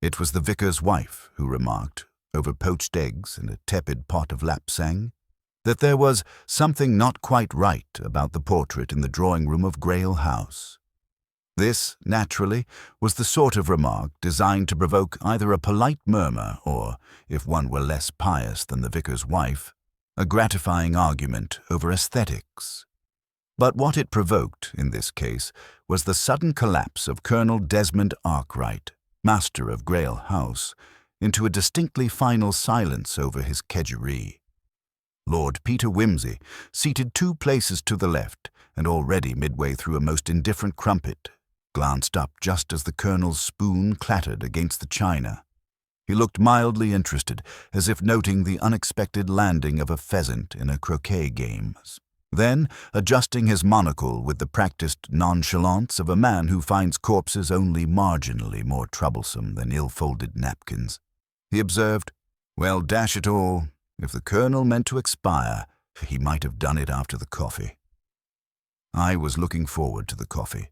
It was the vicar's wife who remarked, over poached eggs and a tepid pot of lapsang, that there was something not quite right about the portrait in the drawing-room of Grail House. This, naturally, was the sort of remark designed to provoke either a polite murmur or, if one were less pious than the vicar's wife, a gratifying argument over aesthetics. But what it provoked, in this case, was the sudden collapse of Colonel Desmond Arkwright, master of Grail House, into a distinctly final silence over his kedgeree. Lord Peter Wimsey, seated 2 places to the left and already midway through a most indifferent crumpet, glanced up just as the Colonel's spoon clattered against the china. He looked mildly interested, as if noting the unexpected landing of a pheasant in a croquet game. Then, adjusting his monocle with the practiced nonchalance of a man who finds corpses only marginally more troublesome than ill-folded napkins, he observed, "Well, dash it all, if the Colonel meant to expire, he might have done it after the coffee." I was looking forward to the coffee.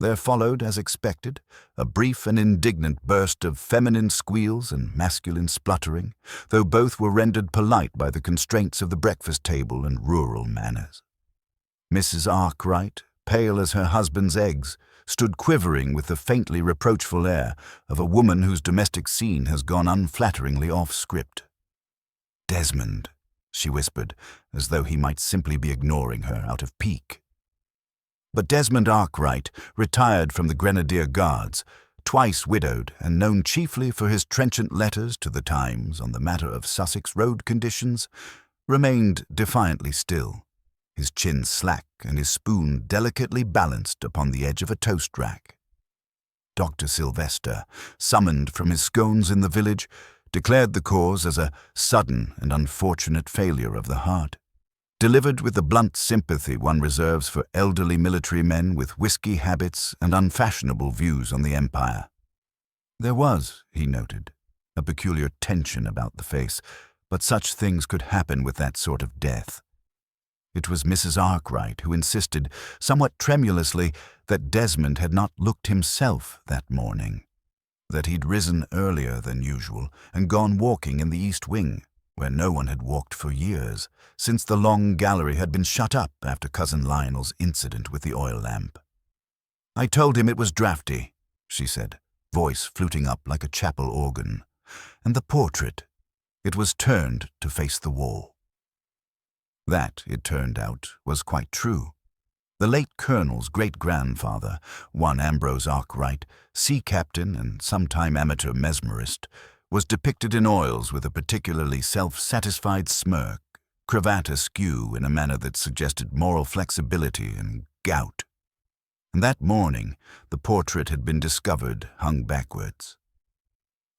There followed, as expected, a brief and indignant burst of feminine squeals and masculine spluttering, though both were rendered polite by the constraints of the breakfast table and rural manners. Mrs. Arkwright, pale as her husband's eggs, stood quivering with the faintly reproachful air of a woman whose domestic scene has gone unflatteringly off script. "Desmond," she whispered, as though he might simply be ignoring her out of pique. But Desmond Arkwright, retired from the Grenadier Guards, twice widowed and known chiefly for his trenchant letters to the Times on the matter of Sussex road conditions, remained defiantly still, his chin slack and his spoon delicately balanced upon the edge of a toast rack. Dr. Sylvester, summoned from his scones in the village, declared the cause as a sudden and unfortunate failure of the heart, delivered with the blunt sympathy one reserves for elderly military men with whisky habits and unfashionable views on the Empire. There was, he noted, a peculiar tension about the face, but such things could happen with that sort of death. It was Mrs. Arkwright who insisted, somewhat tremulously, that Desmond had not looked himself that morning, that he'd risen earlier than usual and gone walking in the East Wing, where no one had walked for years, since the long gallery had been shut up after Cousin Lionel's incident with the oil lamp. "I told him it was draughty," she said, voice fluting up like a chapel organ. "And the portrait, it was turned to face the wall." That, it turned out, was quite true. The late Colonel's great-grandfather, one Ambrose Arkwright, sea captain and sometime amateur mesmerist, was depicted in oils with a particularly self-satisfied smirk, cravat askew in a manner that suggested moral flexibility and gout. And that morning, the portrait had been discovered hung backwards.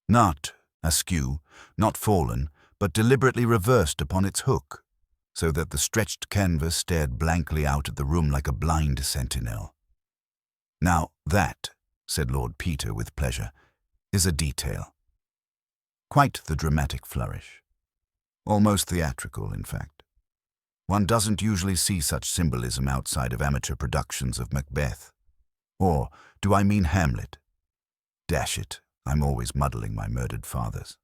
Not askew, not fallen, but deliberately reversed upon its hook, so that the stretched canvas stared blankly out at the room like a blind sentinel. "Now that," said Lord Peter with pleasure, "is a detail. Quite the dramatic flourish. Almost theatrical, in fact. One doesn't usually see such symbolism outside of amateur productions of Macbeth. Or, do I mean Hamlet? Dash it, I'm always muddling my murdered fathers."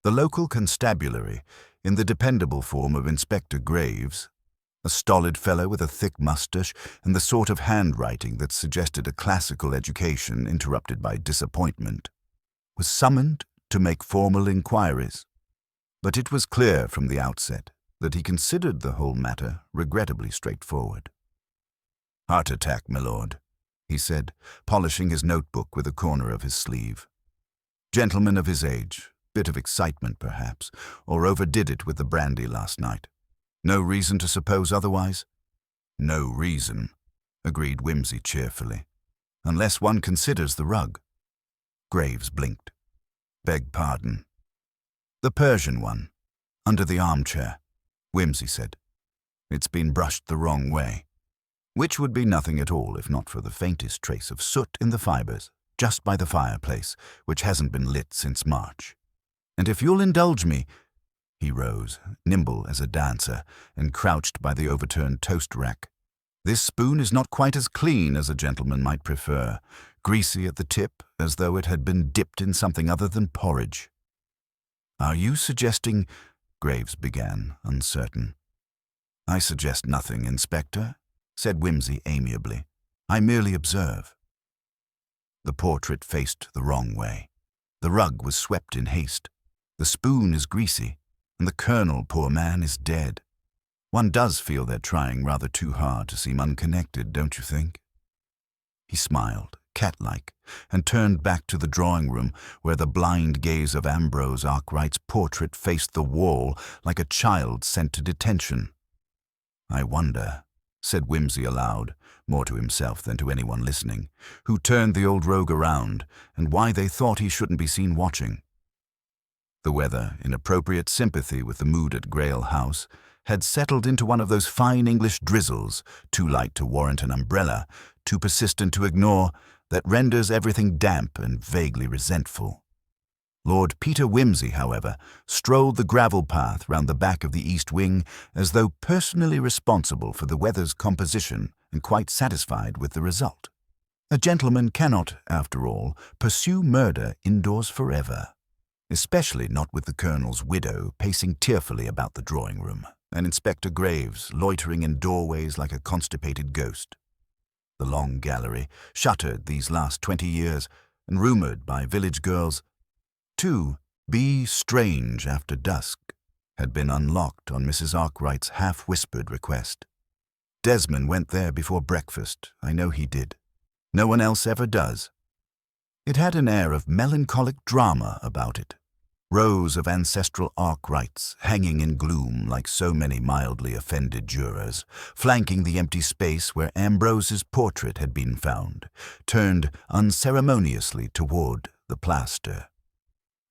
The local constabulary, in the dependable form of Inspector Graves, a stolid fellow with a thick moustache and the sort of handwriting that suggested a classical education interrupted by disappointment, was summoned to make formal inquiries, but it was clear from the outset that he considered the whole matter regrettably straightforward. "Heart attack, my lord," he said, polishing his notebook with a corner of his sleeve. "Gentleman of his age, bit of excitement perhaps, or overdid it with the brandy last night. No reason to suppose otherwise?" "No reason," agreed Wimsey cheerfully, "unless one considers the rug." Graves blinked. "Beg pardon." "The Persian one, under the armchair," Wimsey said. "It's been brushed the wrong way, which would be nothing at all if not for the faintest trace of soot in the fibres, just by the fireplace, which hasn't been lit since March. And if you'll indulge me—" He rose, nimble as a dancer, and crouched by the overturned toast rack. This spoon is not quite as clean as a gentleman might prefer, greasy at the tip, as though it had been dipped in something other than porridge." "Are you suggesting—" Graves began, uncertain. "I suggest nothing, Inspector," said Whimsy amiably. "I merely observe." The portrait faced the wrong way. The rug was swept in haste. The spoon is greasy, and the colonel, poor man, is dead. One does feel they're trying rather too hard to seem unconnected, don't you think?" He smiled, cat-like, and turned back to the drawing-room where the blind gaze of Ambrose Arkwright's portrait faced the wall like a child sent to detention. "I wonder," said Whimsy aloud, more to himself than to anyone listening, who turned the old rogue around, and why they thought he shouldn't be seen watching. The weather, in appropriate sympathy with the mood at Grail House, had settled into one of those fine English drizzles, too light to warrant an umbrella, too persistent to ignore, that renders everything damp and vaguely resentful. Lord Peter Whimsy, however, strolled the gravel path round the back of the east wing as though personally responsible for the weather's composition and quite satisfied with the result. A gentleman cannot, after all, pursue murder indoors forever, especially not with the colonel's widow pacing tearfully about the drawing-room, and Inspector Graves loitering in doorways like a constipated ghost. The long gallery, shuttered these last 20 years, and rumoured by village girls to be strange after dusk, had been unlocked on Mrs. Arkwright's half-whispered request. Desmond went there before breakfast, I know he did. No one else ever does. It had an air of melancholic drama about it. Rows of ancestral Arkwrights hanging in gloom like so many mildly offended jurors, flanking the empty space where Ambrose's portrait had been found, turned unceremoniously toward the plaster.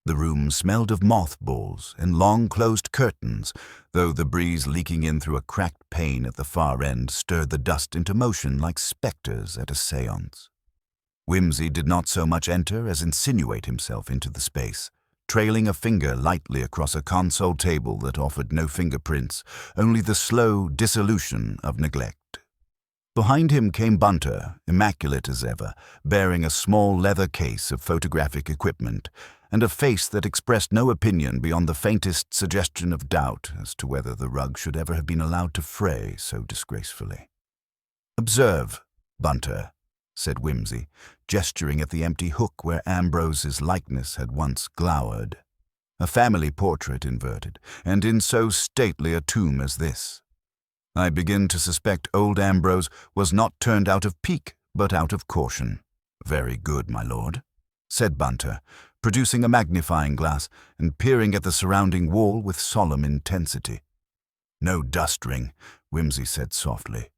The room smelled of mothballs and long-closed curtains, though the breeze leaking in through a cracked pane at the far end stirred the dust into motion like spectres at a séance. Whimsy did not so much enter as insinuate himself into the space, trailing a finger lightly across a console table that offered no fingerprints, only the slow dissolution of neglect. Behind him came Bunter, immaculate as ever, bearing a small leather case of photographic equipment, and a face that expressed no opinion beyond the faintest suggestion of doubt as to whether the rug should ever have been allowed to fray so disgracefully. "Observe, Bunter," said Whimsy, gesturing at the empty hook where Ambrose's likeness had once glowered. "A family portrait inverted, and in so stately a tomb as this. I begin to suspect old Ambrose was not turned out of pique, but out of caution." "Very good, my lord," said Bunter, producing a magnifying glass and peering at the surrounding wall with solemn intensity. "No dust ring," Whimsy said softly.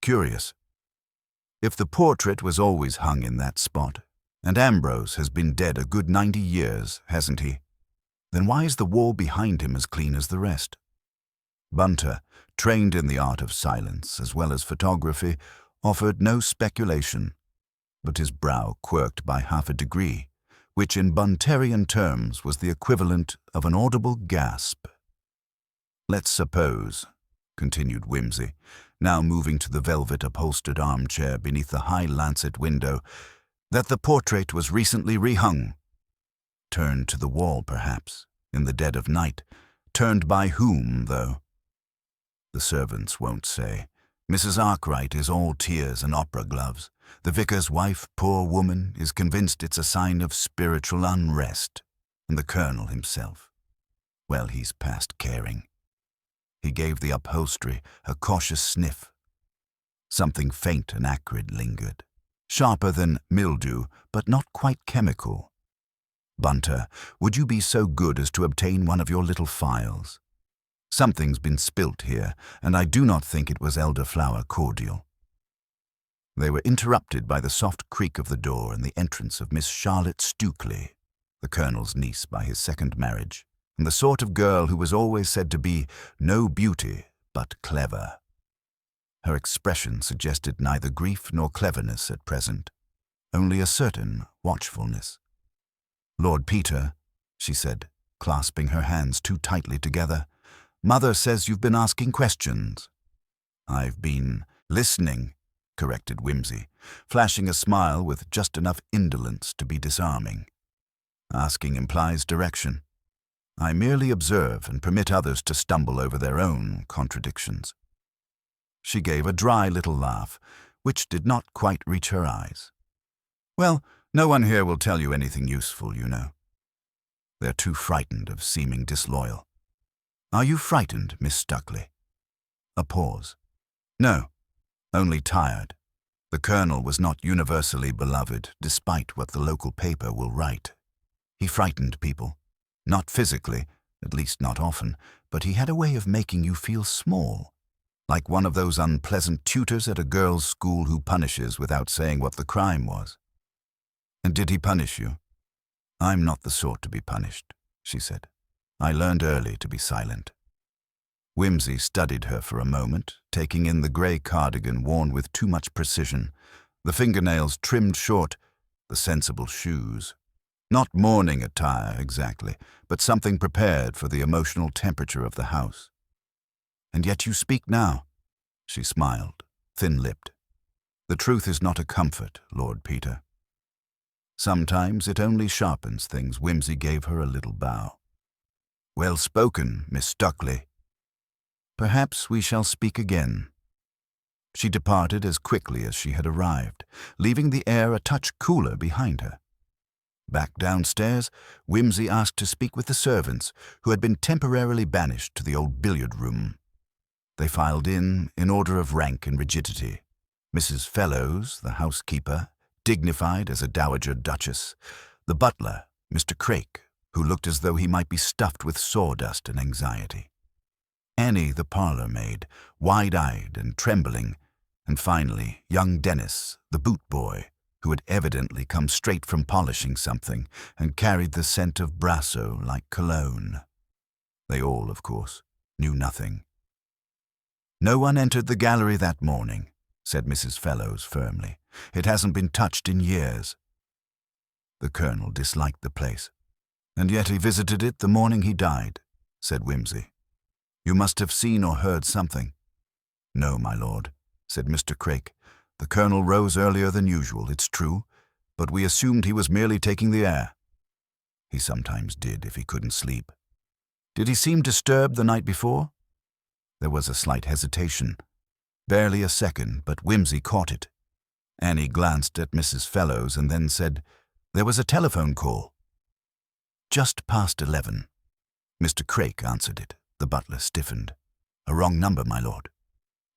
"Curious. If the portrait was always hung in that spot, and Ambrose has been dead a good 90 years, hasn't he? Then why is the wall behind him as clean as the rest?" Bunter, trained in the art of silence as well as photography, offered no speculation, but his brow quirked by half a degree, which in Bunterian terms was the equivalent of an audible gasp. "Let's suppose," continued Whimsy, now moving to the velvet-upholstered armchair beneath the high lancet window, "that the portrait was recently rehung. Turned to the wall, perhaps, in the dead of night. Turned by whom, though? The servants won't say. Mrs. Arkwright is all tears and opera gloves. The vicar's wife, poor woman, is convinced it's a sign of spiritual unrest. And the colonel himself, well, he's past caring." He gave the upholstery a cautious sniff. Something faint and acrid lingered, sharper than mildew, but not quite chemical. "Bunter, would you be so good as to obtain one of your little files? Something's been spilt here, and I do not think it was elderflower cordial." They were interrupted by the soft creak of the door and the entrance of Miss Charlotte Stukely, the colonel's niece by his second marriage, and the sort of girl who was always said to be no beauty but clever. Her expression suggested neither grief nor cleverness at present, only a certain watchfulness. "Lord Peter," she said, clasping her hands too tightly together, "Mother says you've been asking questions." "I've been Listening, corrected Whimsy, flashing a smile with just enough indolence to be disarming. Asking implies direction. I merely observe and permit others to stumble over their own contradictions. She gave a dry little laugh, which did not quite reach her eyes. Well, no one here will tell you anything useful, you know. They're too frightened of seeming disloyal. Are you frightened, Miss Stuckley? A pause. No, only tired. The Colonel was not universally beloved, despite what the local paper will write. He frightened people. Not physically, at least not often, but he had a way of making you feel small, like one of those unpleasant tutors at a girls' school who punishes without saying what the crime was. And did he punish you? I'm not the sort to be punished, she said. I learned early to be silent. Whimsy studied her for a moment, taking in the grey cardigan worn with too much precision, the fingernails trimmed short, the sensible shoes. Not mourning attire, exactly, but something prepared for the emotional temperature of the house. And yet you speak now, she smiled, thin-lipped. The truth is not a comfort, Lord Peter. Sometimes it only sharpens things. Whimsy gave her a little bow. Well spoken, Miss Stuckley. Perhaps we shall speak again. She departed as quickly as she had arrived, leaving the air a touch cooler behind her. Back downstairs, Whimsy asked to speak with the servants, who had been temporarily banished to the old billiard room. They filed in order of rank and rigidity. Mrs. Fellows, the housekeeper, dignified as a dowager duchess. The butler, Mr. Craik, who looked as though he might be stuffed with sawdust and anxiety. Annie, the parlour-maid, wide-eyed and trembling. And finally, young Dennis, the boot boy, who had evidently come straight from polishing something and carried the scent of Brasso like cologne. They all, of course, knew nothing. No one entered the gallery that morning, said Mrs. Fellows firmly. It hasn't been touched in years. The Colonel disliked the place, and yet he visited it the morning he died, said Whimsy. You must have seen or heard something. No, my lord, said Mr. Craik. The Colonel rose earlier than usual, it's true, but we assumed he was merely taking the air. He sometimes did if he couldn't sleep. Did he seem disturbed the night before? There was a slight hesitation. Barely a second, but Whimsy caught it. Annie glanced at Mrs. Fellows and then said, There was a telephone call. Just past 11. Mr. Craik answered it. The butler stiffened. A wrong number, my lord.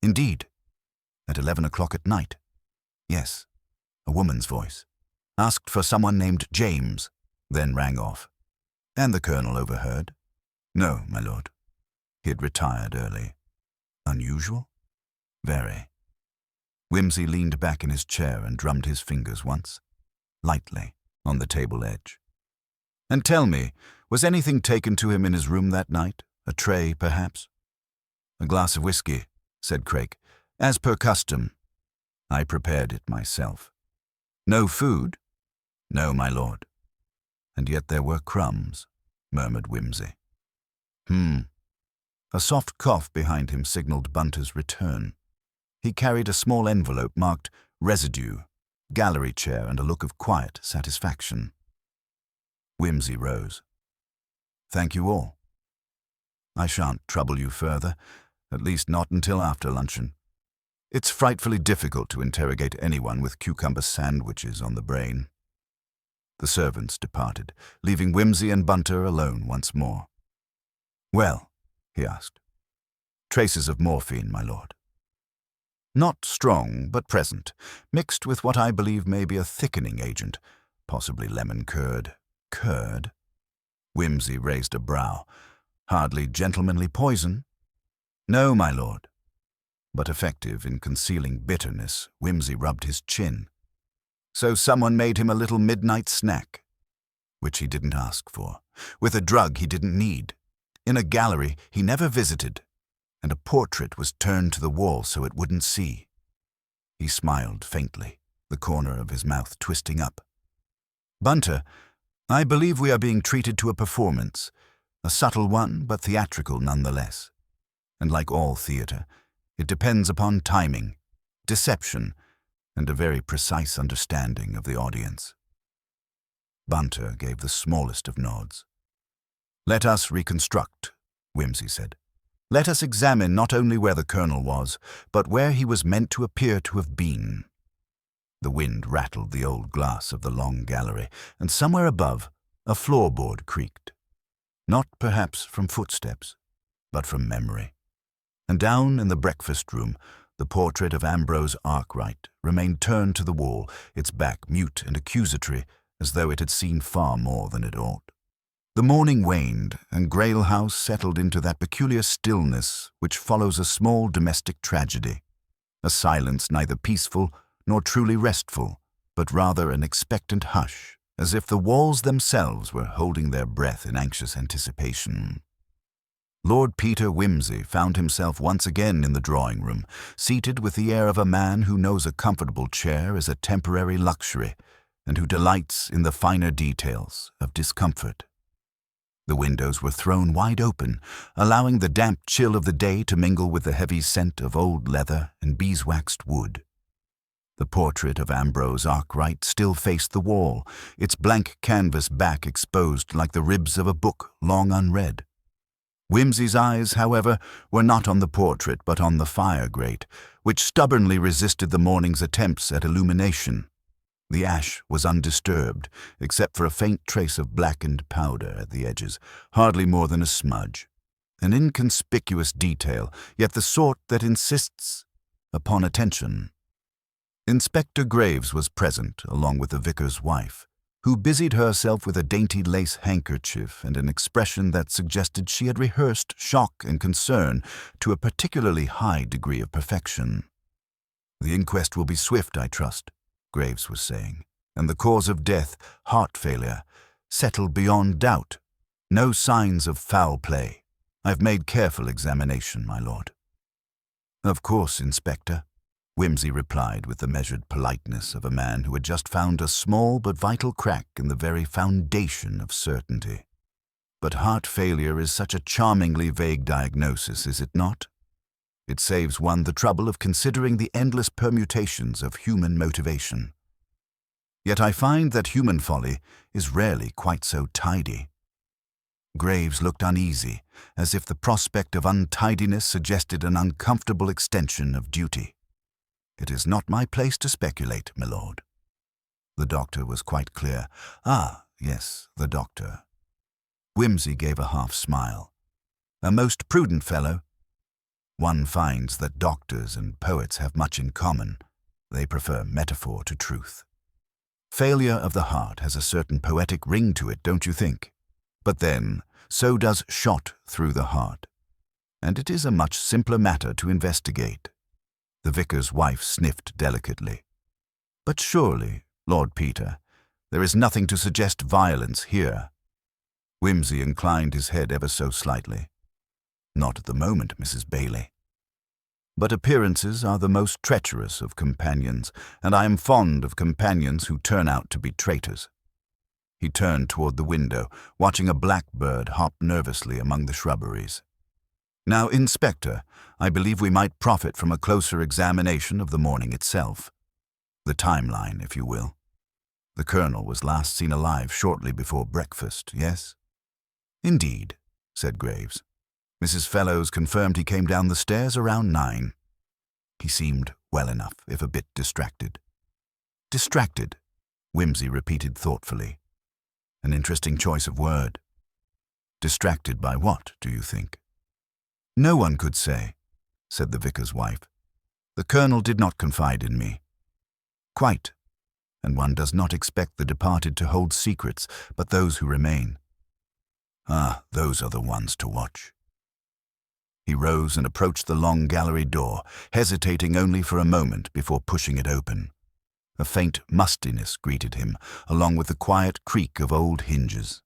Indeed. At 11 o'clock at night. Yes, a woman's voice. Asked for someone named James, then rang off. And the Colonel overheard. No, my lord. He had retired early. Unusual? Very. Whimsy leaned back in his chair and drummed his fingers once, lightly, on the table edge. And tell me, was anything taken to him in his room that night? A tray, perhaps? A glass of whiskey, said Craik, as per custom. I prepared it myself. No food? No, my lord. And yet there were crumbs, murmured Whimsy. A soft cough behind him signaled Bunter's return. He carried a small envelope marked residue, gallery chair, and a look of quiet satisfaction. Whimsy rose. Thank you all. I shan't trouble you further, at least not until after luncheon. It's frightfully difficult to interrogate anyone with cucumber sandwiches on the brain. The servants departed, leaving Whimsy and Bunter alone once more. Well, he asked. Traces of morphine, my lord. Not strong, but present, mixed with what I believe may be a thickening agent, possibly lemon curd. Curd? Whimsy raised a brow. Hardly gentlemanly poison? No, my lord. But effective in concealing bitterness. Whimsy rubbed his chin. So someone made him a little midnight snack, which he didn't ask for, with a drug he didn't need, in a gallery he never visited, and a portrait was turned to the wall so it wouldn't see. He smiled faintly, the corner of his mouth twisting up. Bunter, I believe we are being treated to a performance, a subtle one, but theatrical nonetheless. And like all theatre, it depends upon timing. deception, and a very precise understanding of the audience. Bunter gave the smallest of nods. "Let us reconstruct," Wimsey said. "Let us examine not only where the Colonel was, but where he was meant to appear to have been." The wind rattled the old glass of the long gallery, and somewhere above, a floorboard creaked. Not perhaps from footsteps, but from memory. And down in the breakfast room, the portrait of Ambrose Arkwright remained turned to the wall, its back mute and accusatory, as though it had seen far more than it ought. The morning waned, and Grail House settled into that peculiar stillness which follows a small domestic tragedy, a silence neither peaceful nor truly restful, but rather an expectant hush, as if the walls themselves were holding their breath in anxious anticipation. Lord Peter Wimsey found himself once again in the drawing-room, seated with the air of a man who knows a comfortable chair is a temporary luxury, and who delights in the finer details of discomfort. The windows were thrown wide open, allowing the damp chill of the day to mingle with the heavy scent of old leather and beeswaxed wood. The portrait of Ambrose Arkwright still faced the wall, its blank canvas back exposed like the ribs of a book long unread. Wimsey's eyes, however, were not on the portrait but on the fire grate, which stubbornly resisted the morning's attempts at illumination. The ash was undisturbed, except for a faint trace of blackened powder at the edges, hardly more than a smudge. An inconspicuous detail, yet the sort that insists upon attention. Inspector Graves was present, along with the vicar's wife, who busied herself with a dainty lace handkerchief and an expression that suggested she had rehearsed shock and concern to a particularly high degree of perfection. "The inquest will be swift, I trust," Graves was saying, "and the cause of death, heart failure, settled beyond doubt. No signs of foul play. I've made careful examination, my lord." "Of course, Inspector," Wimsey replied with the measured politeness of a man who had just found a small but vital crack in the very foundation of certainty. "But heart failure is such a charmingly vague diagnosis, is it not? It saves one the trouble of considering the endless permutations of human motivation. Yet I find that human folly is rarely quite so tidy." Graves looked uneasy, as if the prospect of untidiness suggested an uncomfortable extension of duty. "It is not my place to speculate, my lord." The doctor was quite clear. "Ah, yes, the doctor." Wimsey gave a half-smile. "A most prudent fellow. One finds that doctors and poets have much in common. They prefer metaphor to truth. Failure of the heart has a certain poetic ring to it, don't you think? But then, so does shot through the heart. And it is a much simpler matter to investigate." The vicar's wife sniffed delicately. "But surely, Lord Peter, there is nothing to suggest violence here." Wimsey inclined his head ever so slightly. "Not at the moment, Mrs. Bailey. But appearances are the most treacherous of companions, and I am fond of companions who turn out to be traitors." He turned toward the window, watching a blackbird hop nervously among the shrubberies. "Now, Inspector, I believe we might profit from a closer examination of the morning itself. The timeline, if you will. The Colonel was last seen alive shortly before breakfast, yes?" "Indeed," said Graves. "Mrs. Fellows confirmed he came down the stairs around 9. He seemed well enough, if a bit distracted." "Distracted," Wimsey repeated thoughtfully. "An interesting choice of word. Distracted by what, do you think?" "No one could say," said the vicar's wife. "The Colonel did not confide in me." "Quite. And one does not expect the departed to hold secrets, but those who remain. Ah, those are the ones to watch." He rose and approached the long gallery door, hesitating only for a moment before pushing it open. A faint mustiness greeted him, along with the quiet creak of old hinges.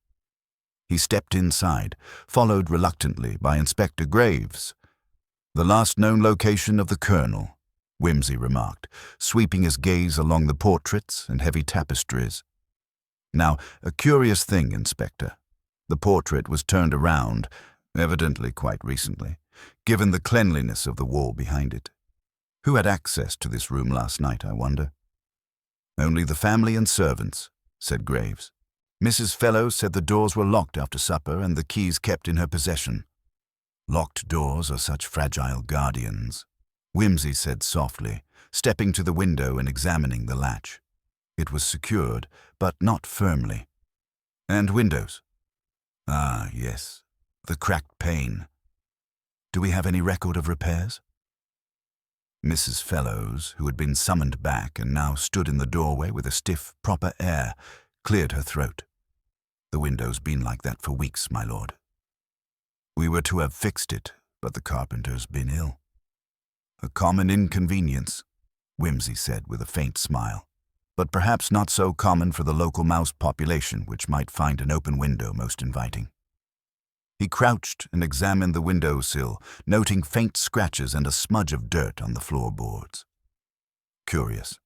He stepped inside, followed reluctantly by Inspector Graves. "The last known location of the Colonel," Wimsey remarked, sweeping his gaze along the portraits and heavy tapestries. "Now, a curious thing, Inspector. The portrait was turned around, evidently quite recently, given the cleanliness of the wall behind it. Who had access to this room last night, I wonder? Only the family and servants, said Graves. Mrs. Fellows said the doors were locked after supper and the keys kept in her possession. Locked doors are such fragile guardians, Whimsy said softly, stepping to the window and examining the latch. It was secured, but not firmly. And windows? Ah, yes, the cracked pane. Do we have any record of repairs? Mrs. Fellows, who had been summoned back and now stood in the doorway with a stiff, proper air, cleared her throat. The window's been like that for weeks, my lord. We were to have fixed it, but the carpenter's been ill. A common inconvenience, Whimsy said with a faint smile, but perhaps not so common for the local mouse population, which might find an open window most inviting. He crouched and examined the windowsill, noting faint scratches and a smudge of dirt on the floorboards. Curious.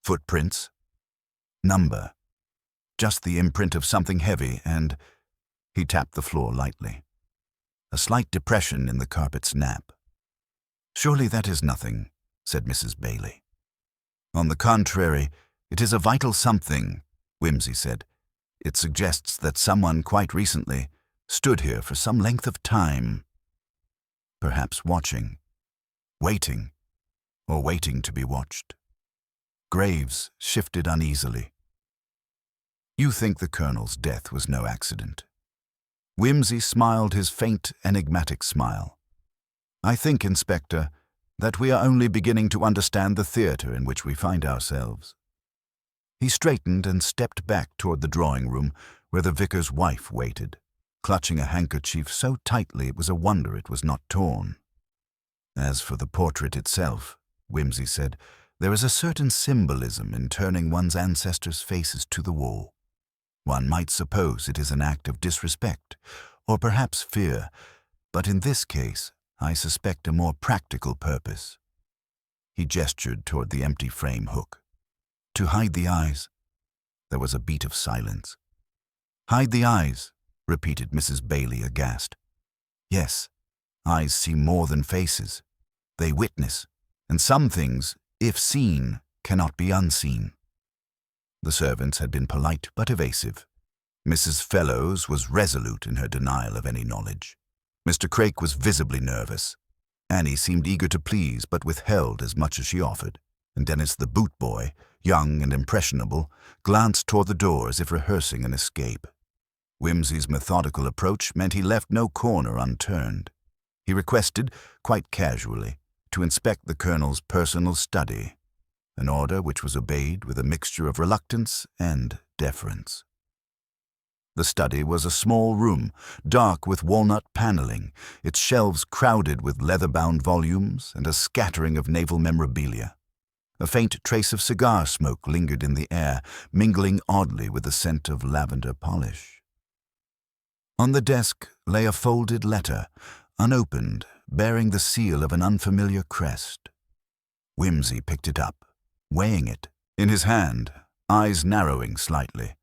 Footprints? Number. Just the imprint of something heavy, and he tapped the floor lightly. A slight depression in the carpet's nap. Surely that is nothing, said Mrs. Bailey. On the contrary, it is a vital something, Whimsy said. It suggests that someone quite recently stood here for some length of time, perhaps watching, waiting, or waiting to be watched. Graves shifted uneasily. You think the Colonel's death was no accident? Whimsy smiled his faint, enigmatic smile. I think, Inspector, that we are only beginning to understand the theatre in which we find ourselves. He straightened and stepped back toward the drawing-room where the vicar's wife waited, clutching a handkerchief so tightly it was a wonder it was not torn. As for the portrait itself, Whimsy said, there is a certain symbolism in turning one's ancestors' faces to the wall. One might suppose it is an act of disrespect, or perhaps fear, but in this case, I suspect a more practical purpose. He gestured toward the empty frame hook. To hide the eyes. There was a beat of silence. Hide the eyes, repeated Mrs. Bailey aghast. Yes, eyes see more than faces. They witness, and some things, if seen, cannot be unseen. The servants had been polite but evasive. Mrs. Fellows was resolute in her denial of any knowledge. Mr. Craik was visibly nervous. Annie seemed eager to please but withheld as much as she offered, and Dennis the boot boy, young and impressionable, glanced toward the door as if rehearsing an escape. Whimsy's methodical approach meant he left no corner unturned. He requested, quite casually, to inspect the Colonel's personal study, an order which was obeyed with a mixture of reluctance and deference. The study was a small room, dark with walnut paneling, its shelves crowded with leather-bound volumes and a scattering of naval memorabilia. A faint trace of cigar smoke lingered in the air, mingling oddly with the scent of lavender polish. On the desk lay a folded letter, unopened, bearing the seal of an unfamiliar crest. Whimsy picked it up, weighing it in his hand, eyes narrowing slightly.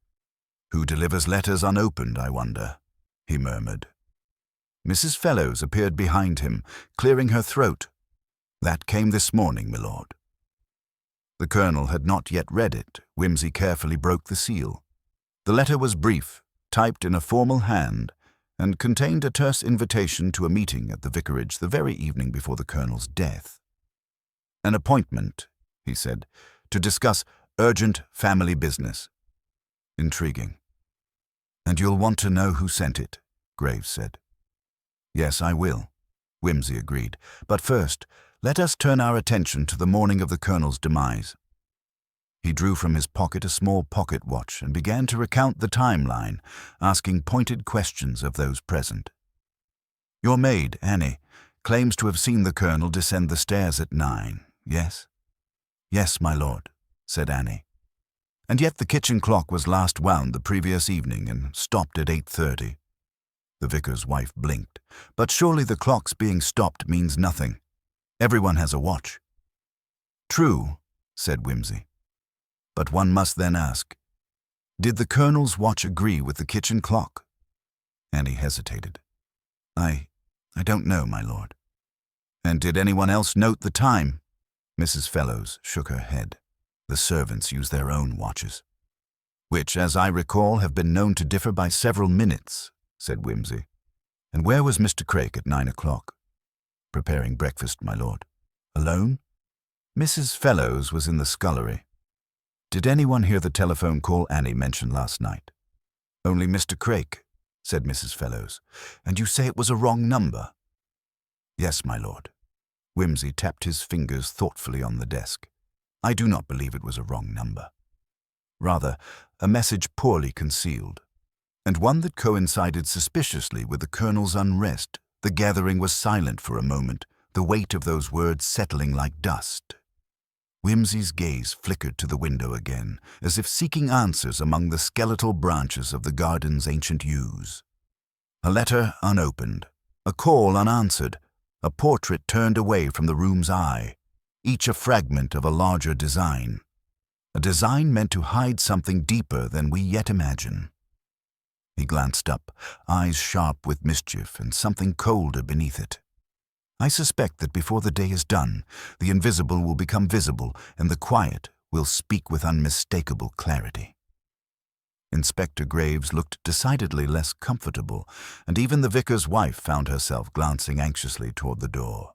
Who delivers letters unopened, I wonder, he murmured. Mrs. Fellows appeared behind him, clearing her throat. That came this morning, milord. The Colonel had not yet read it. Whimsy carefully broke the seal. The letter was brief, typed in a formal hand, and contained a terse invitation to a meeting at the vicarage the very evening before the Colonel's death. An appointment, he said, to discuss urgent family business. Intriguing. And you'll want to know who sent it, Graves said. Yes, I will, Whimsy agreed. But first, let us turn our attention to the morning of the Colonel's demise. He drew from his pocket a small pocket watch and began to recount the timeline, asking pointed questions of those present. Your maid, Annie, claims to have seen the Colonel descend the stairs at 9, yes? Yes, my lord, said Annie. And yet the kitchen clock was last wound the previous evening and stopped at 8:30. The vicar's wife blinked. But surely the clock's being stopped means nothing. Everyone has a watch. True, said Whimsy. But one must then ask, did the Colonel's watch agree with the kitchen clock? Annie hesitated. I don't know, my lord. And did anyone else note the time? Mrs. Fellows shook her head. The servants use their own watches, which, as I recall, have been known to differ by several minutes, said Wimsey. And where was Mr. Craik at 9 o'clock? Preparing breakfast, my lord. Alone? Mrs. Fellows was in the scullery. Did anyone hear the telephone call Annie mentioned last night? Only Mr. Craik, said Mrs. Fellows. And you say it was a wrong number? Yes, my lord. Wimsey tapped his fingers thoughtfully on the desk. I do not believe it was a wrong number. Rather, a message poorly concealed, and one that coincided suspiciously with the colonel's unrest. The gathering was silent for a moment, the weight of those words settling like dust. Wimsey's gaze flickered to the window again, as if seeking answers among the skeletal branches of the garden's ancient yews. A letter unopened, a call unanswered, a portrait turned away from the room's eye, each a fragment of a larger design. A design meant to hide something deeper than we yet imagine. He glanced up, eyes sharp with mischief and something colder beneath it. I suspect that before the day is done, the invisible will become visible and the quiet will speak with unmistakable clarity. Inspector Graves looked decidedly less comfortable, and even the vicar's wife found herself glancing anxiously toward the door.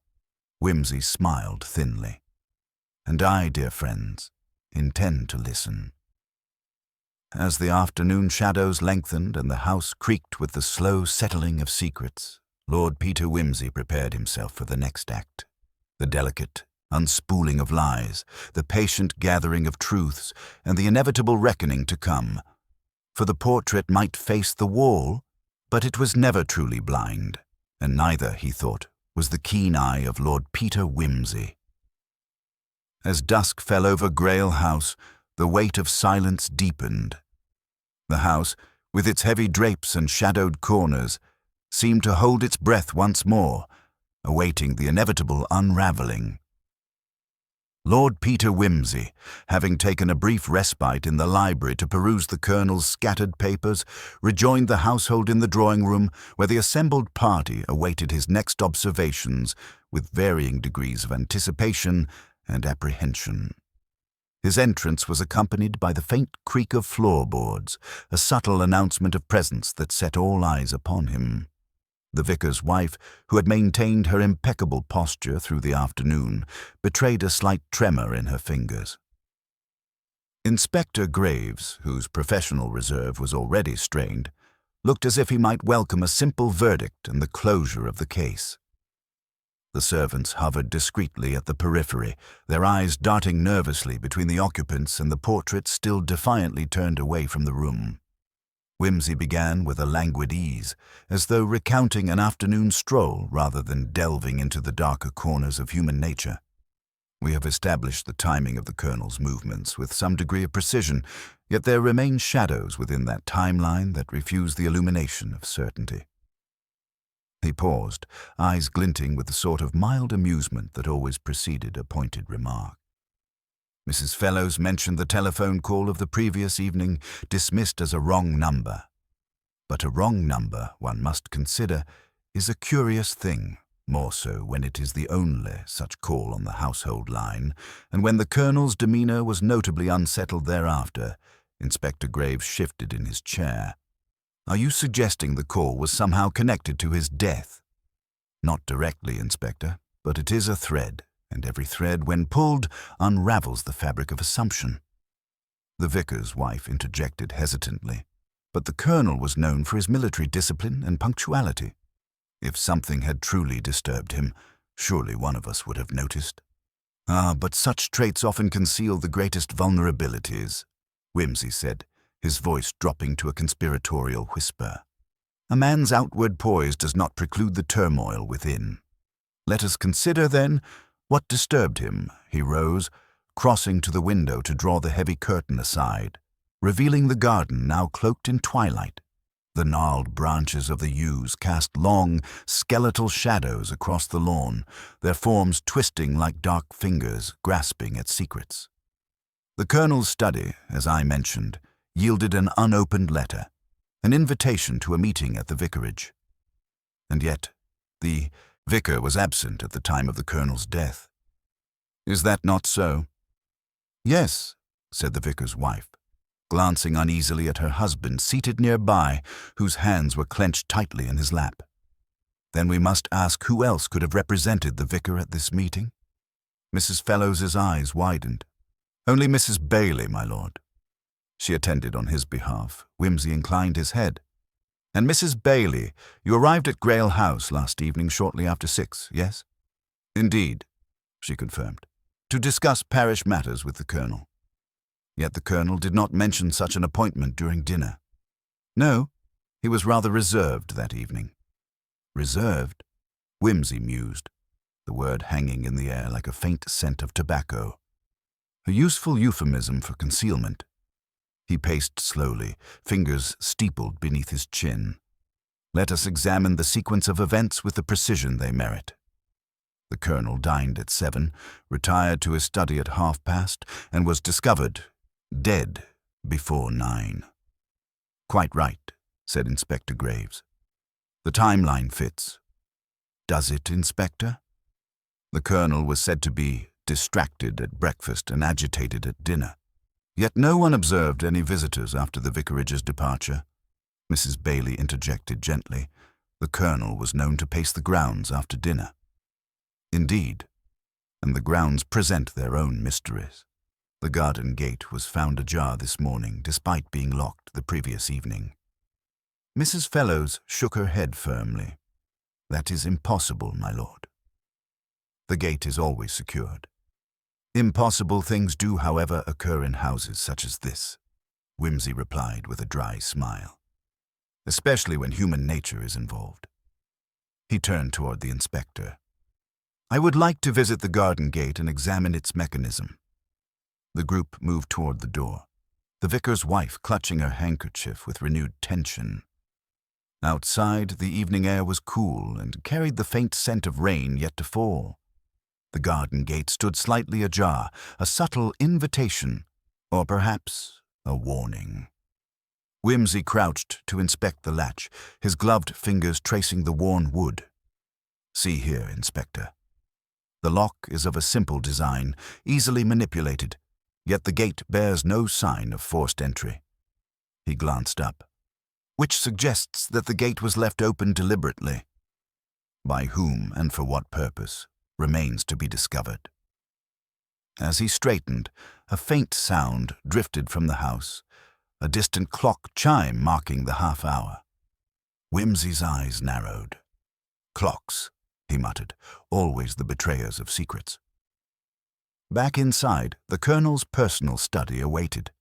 Wimsey smiled thinly. And I, dear friends, intend to listen. As the afternoon shadows lengthened and the house creaked with the slow settling of secrets, Lord Peter Wimsey prepared himself for the next act. The delicate unspooling of lies, the patient gathering of truths, and the inevitable reckoning to come. For the portrait might face the wall, but it was never truly blind, and neither, he thought, was the keen eye of Lord Peter Wimsey. As dusk fell over Grail House, the weight of silence deepened. The house, with its heavy drapes and shadowed corners, seemed to hold its breath once more, awaiting the inevitable unraveling. Lord Peter Wimsey, having taken a brief respite in the library to peruse the colonel's scattered papers, rejoined the household in the drawing-room, where the assembled party awaited his next observations with varying degrees of anticipation and apprehension. His entrance was accompanied by the faint creak of floorboards, a subtle announcement of presence that set all eyes upon him. The vicar's wife, who had maintained her impeccable posture through the afternoon, betrayed a slight tremor in her fingers. Inspector Graves, whose professional reserve was already strained, looked as if he might welcome a simple verdict and the closure of the case. The servants hovered discreetly at the periphery, their eyes darting nervously between the occupants and the portrait still defiantly turned away from the room. Wimsey began with a languid ease, as though recounting an afternoon stroll rather than delving into the darker corners of human nature. We have established the timing of the colonel's movements with some degree of precision, yet there remain shadows within that timeline that refuse the illumination of certainty. He paused, eyes glinting with the sort of mild amusement that always preceded a pointed remark. Mrs. Fellows mentioned the telephone call of the previous evening, dismissed as a wrong number. But a wrong number, one must consider, is a curious thing, more so when it is the only such call on the household line, and when the colonel's demeanour was notably unsettled thereafter, Inspector Graves shifted in his chair. Are you suggesting the call was somehow connected to his death? Not directly, Inspector, but it is a thread, and every thread, when pulled, unravels the fabric of assumption. The vicar's wife interjected hesitantly, but the colonel was known for his military discipline and punctuality. If something had truly disturbed him, surely one of us would have noticed. Ah, but such traits often conceal the greatest vulnerabilities, Wimsey said, his voice dropping to a conspiratorial whisper. A man's outward poise does not preclude the turmoil within. Let us consider, then, what disturbed him. He rose, crossing to the window to draw the heavy curtain aside, revealing the garden now cloaked in twilight. The gnarled branches of the yews cast long, skeletal shadows across the lawn, their forms twisting like dark fingers grasping at secrets. The colonel's study, as I mentioned, yielded an unopened letter, an invitation to a meeting at the vicarage. And yet, the Vicar was absent at the time of the Colonel's death. Is that not so? Yes, said the vicar's wife, glancing uneasily at her husband seated nearby, whose hands were clenched tightly in his lap. Then we must ask who else could have represented the vicar at this meeting? Mrs. Fellows's eyes widened. Only Mrs. Bailey, my lord. She attended on his behalf. Wimsey inclined his head. And Mrs. Bailey, you arrived at Grail House last evening shortly after 6, yes? Indeed, she confirmed, to discuss parish matters with the Colonel. Yet the Colonel did not mention such an appointment during dinner. No, he was rather reserved that evening. Reserved? Wimsey mused, the word hanging in the air like a faint scent of tobacco. A useful euphemism for concealment. He paced slowly, fingers steepled beneath his chin. Let us examine the sequence of events with the precision they merit. The Colonel dined at 7, retired to his study at past, and was discovered dead before 9. Quite right, said Inspector Graves. The timeline fits. Does it, Inspector? The Colonel was said to be distracted at breakfast and agitated at dinner. Yet no one observed any visitors after the vicarage's departure. Mrs. Bailey interjected gently. The Colonel was known to pace the grounds after dinner. Indeed, and the grounds present their own mysteries. The garden gate was found ajar this morning, despite being locked the previous evening. Mrs. Fellows shook her head firmly. That is impossible, my lord. The gate is always secured. Impossible things do, however, occur in houses such as this, Wimsey replied with a dry smile, especially when human nature is involved. He turned toward the inspector. I would like to visit the garden gate and examine its mechanism. The group moved toward the door, the vicar's wife clutching her handkerchief with renewed tension. Outside, the evening air was cool and carried the faint scent of rain yet to fall. The garden gate stood slightly ajar, a subtle invitation, or perhaps a warning. Wimsey crouched to inspect the latch, his gloved fingers tracing the worn wood. See here, Inspector. The lock is of a simple design, easily manipulated, yet the gate bears no sign of forced entry. He glanced up, which suggests that the gate was left open deliberately. By whom and for what purpose remains to be discovered. As he straightened, a faint sound drifted from the house, a distant clock chime marking the half-hour. Wimsey's eyes narrowed. Clocks, he muttered, always the betrayers of secrets. Back inside, the Colonel's personal study awaited,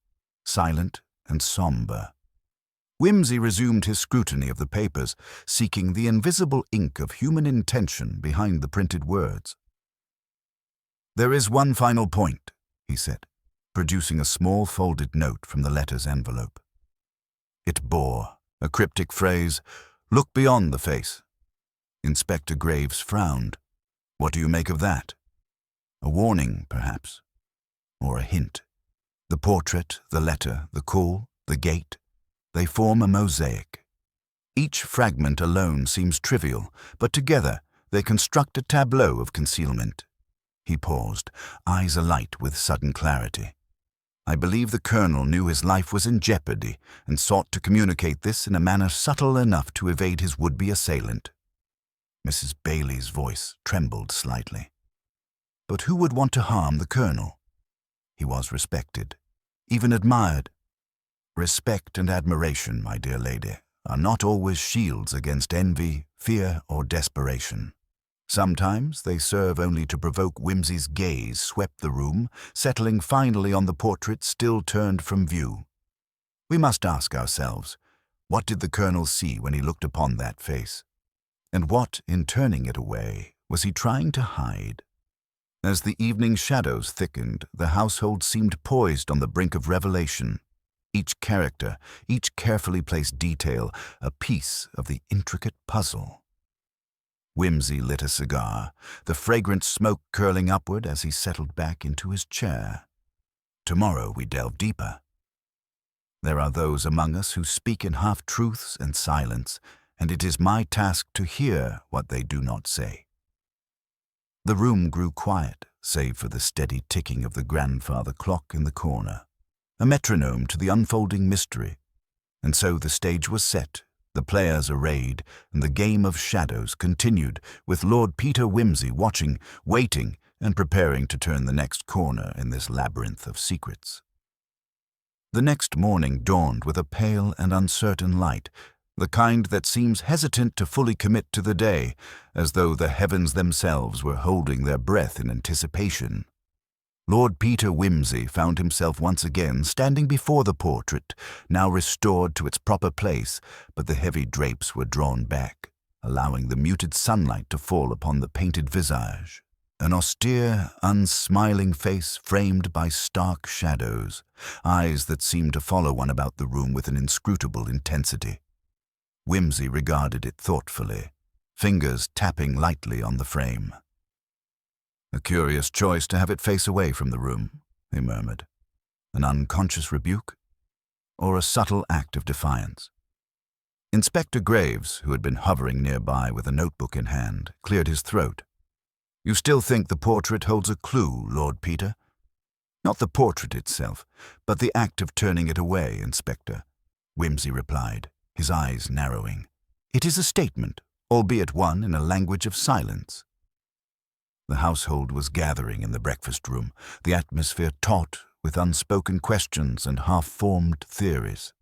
silent and somber. Wimsey resumed his scrutiny of the papers, seeking the invisible ink of human intention behind the printed words. There is one final point, he said, producing a small folded note from the letter's envelope. It bore a cryptic phrase, "Look beyond the face." Inspector Graves frowned. What do you make of that? A warning, perhaps? Or a hint? The portrait, the letter, the call, the gate, they form a mosaic. Each fragment alone seems trivial, but together they construct a tableau of concealment. He paused, eyes alight with sudden clarity. I believe the Colonel knew his life was in jeopardy and sought to communicate this in a manner subtle enough to evade his would-be assailant. Mrs. Bailey's voice trembled slightly. But who would want to harm the Colonel? He was respected, even admired. Respect and admiration, my dear lady, are not always shields against envy, fear, or desperation. Sometimes they serve only to provoke. Wimsey's gaze swept the room, settling finally on the portrait still turned from view. We must ask ourselves, what did the Colonel see when he looked upon that face? And what, in turning it away, was he trying to hide? As the evening shadows thickened, the household seemed poised on the brink of revelation. Each character, each carefully placed detail, a piece of the intricate puzzle. Wimsey lit a cigar, the fragrant smoke curling upward as he settled back into his chair. Tomorrow we delve deeper. There are those among us who speak in half-truths and silence, and it is my task to hear what they do not say. The room grew quiet, save for the steady ticking of the grandfather clock in the corner, a metronome to the unfolding mystery. And so the stage was set, the players arrayed, and the game of shadows continued, with Lord Peter Wimsey watching, waiting, and preparing to turn the next corner in this labyrinth of secrets. The next morning dawned with a pale and uncertain light, the kind that seems hesitant to fully commit to the day, as though the heavens themselves were holding their breath in anticipation. Lord Peter Wimsey found himself once again standing before the portrait, now restored to its proper place, but the heavy drapes were drawn back, allowing the muted sunlight to fall upon the painted visage. An austere, unsmiling face framed by stark shadows, eyes that seemed to follow one about the room with an inscrutable intensity. Wimsey regarded it thoughtfully, fingers tapping lightly on the frame. "A curious choice to have it face away from the room," he murmured. "An unconscious rebuke? Or a subtle act of defiance?" Inspector Graves, who had been hovering nearby with a notebook in hand, cleared his throat. "You still think the portrait holds a clue, Lord Peter?" "Not the portrait itself, but the act of turning it away, Inspector," Wimsey replied, his eyes narrowing. "It is a statement, albeit one in a language of silence." The household was gathering in the breakfast room, the atmosphere taut with unspoken questions and half-formed theories.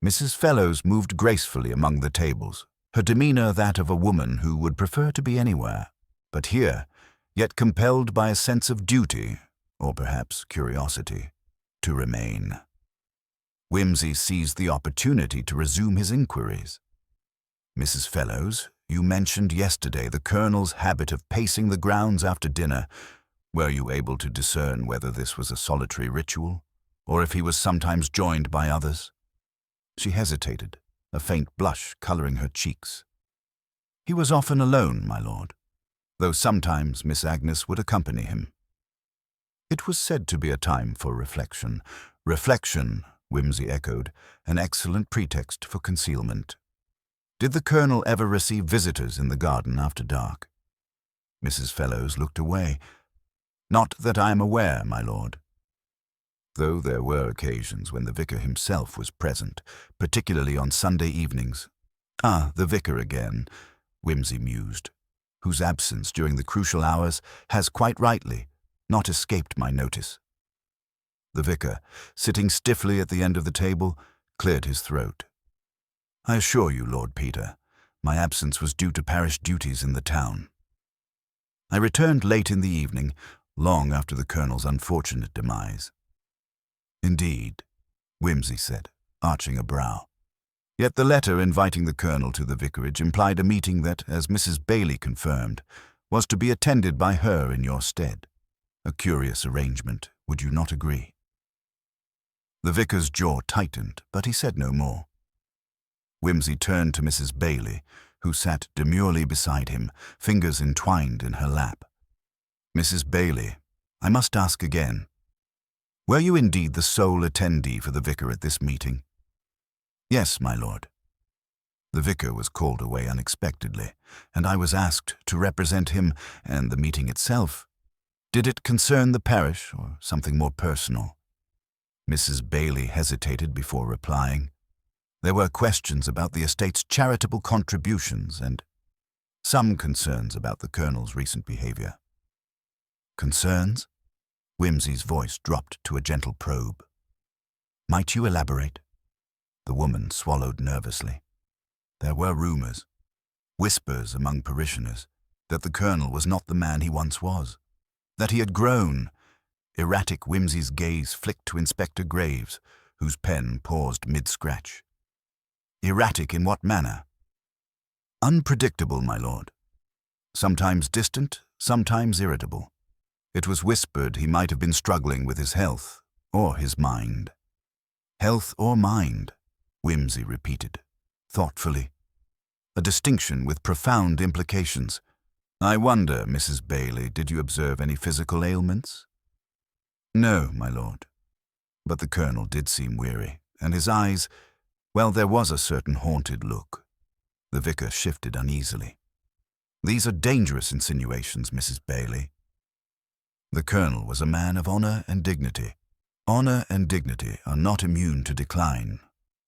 Mrs. Fellows moved gracefully among the tables, her demeanor that of a woman who would prefer to be anywhere, but here, yet compelled by a sense of duty, or perhaps curiosity, to remain. Wimsey seized the opportunity to resume his inquiries. "Mrs. Fellows, you mentioned yesterday the Colonel's habit of pacing the grounds after dinner. Were you able to discern whether this was a solitary ritual, or if he was sometimes joined by others?" She hesitated, a faint blush coloring her cheeks. "He was often alone, my lord, though sometimes Miss Agnes would accompany him." It was said to be a time for reflection. Reflection, Wimsey echoed, an excellent pretext for concealment. "Did the Colonel ever receive visitors in the garden after dark?" Mrs. Fellows looked away. "Not that I am aware, my lord. Though there were occasions when the vicar himself was present, particularly on Sunday evenings." "Ah, the vicar again," Wimsey mused, "whose absence during the crucial hours has, quite rightly, not escaped my notice." The vicar, sitting stiffly at the end of the table, cleared his throat. "I assure you, Lord Peter, my absence was due to parish duties in the town. I returned late in the evening, long after the Colonel's unfortunate demise." "Indeed," Wimsey said, arching a brow. Yet the letter inviting the Colonel to the vicarage implied a meeting that, as Mrs. Bailey confirmed, was to be attended by her in your stead. A curious arrangement, would you not agree? The vicar's jaw tightened, but he said no more. Wimsey turned to Mrs. Bailey, who sat demurely beside him, fingers entwined in her lap. "Mrs. Bailey, I must ask again. Were you indeed the sole attendee for the vicar at this meeting?" "Yes, my lord." The vicar was called away unexpectedly, and I was asked to represent him and the meeting itself. Did it concern the parish or something more personal?" Mrs. Bailey hesitated before replying. There were questions about the estate's charitable contributions and some concerns about the Colonel's recent behavior. "Concerns?" Wimsey's voice dropped to a gentle probe. "Might you elaborate?" The woman swallowed nervously. There were rumors, whispers among parishioners, that the Colonel was not the man he once was, that he had grown. Erratic Wimsey's gaze flicked to Inspector Graves, whose pen paused mid-scratch. "Erratic in what manner?" "Unpredictable, my lord. Sometimes distant, sometimes irritable. It was whispered he might have been struggling with his health, or his mind." "Health or mind," Wimsey repeated, thoughtfully. "A distinction with profound implications. I wonder, Mrs. Bailey, did you observe any physical ailments?" "No, my lord. But the Colonel did seem weary, and his eyes, well, there was a certain haunted look." The vicar shifted uneasily. These are dangerous insinuations, Mrs. Bailey. The Colonel was a man of honor and dignity. Honor and dignity are not immune to decline,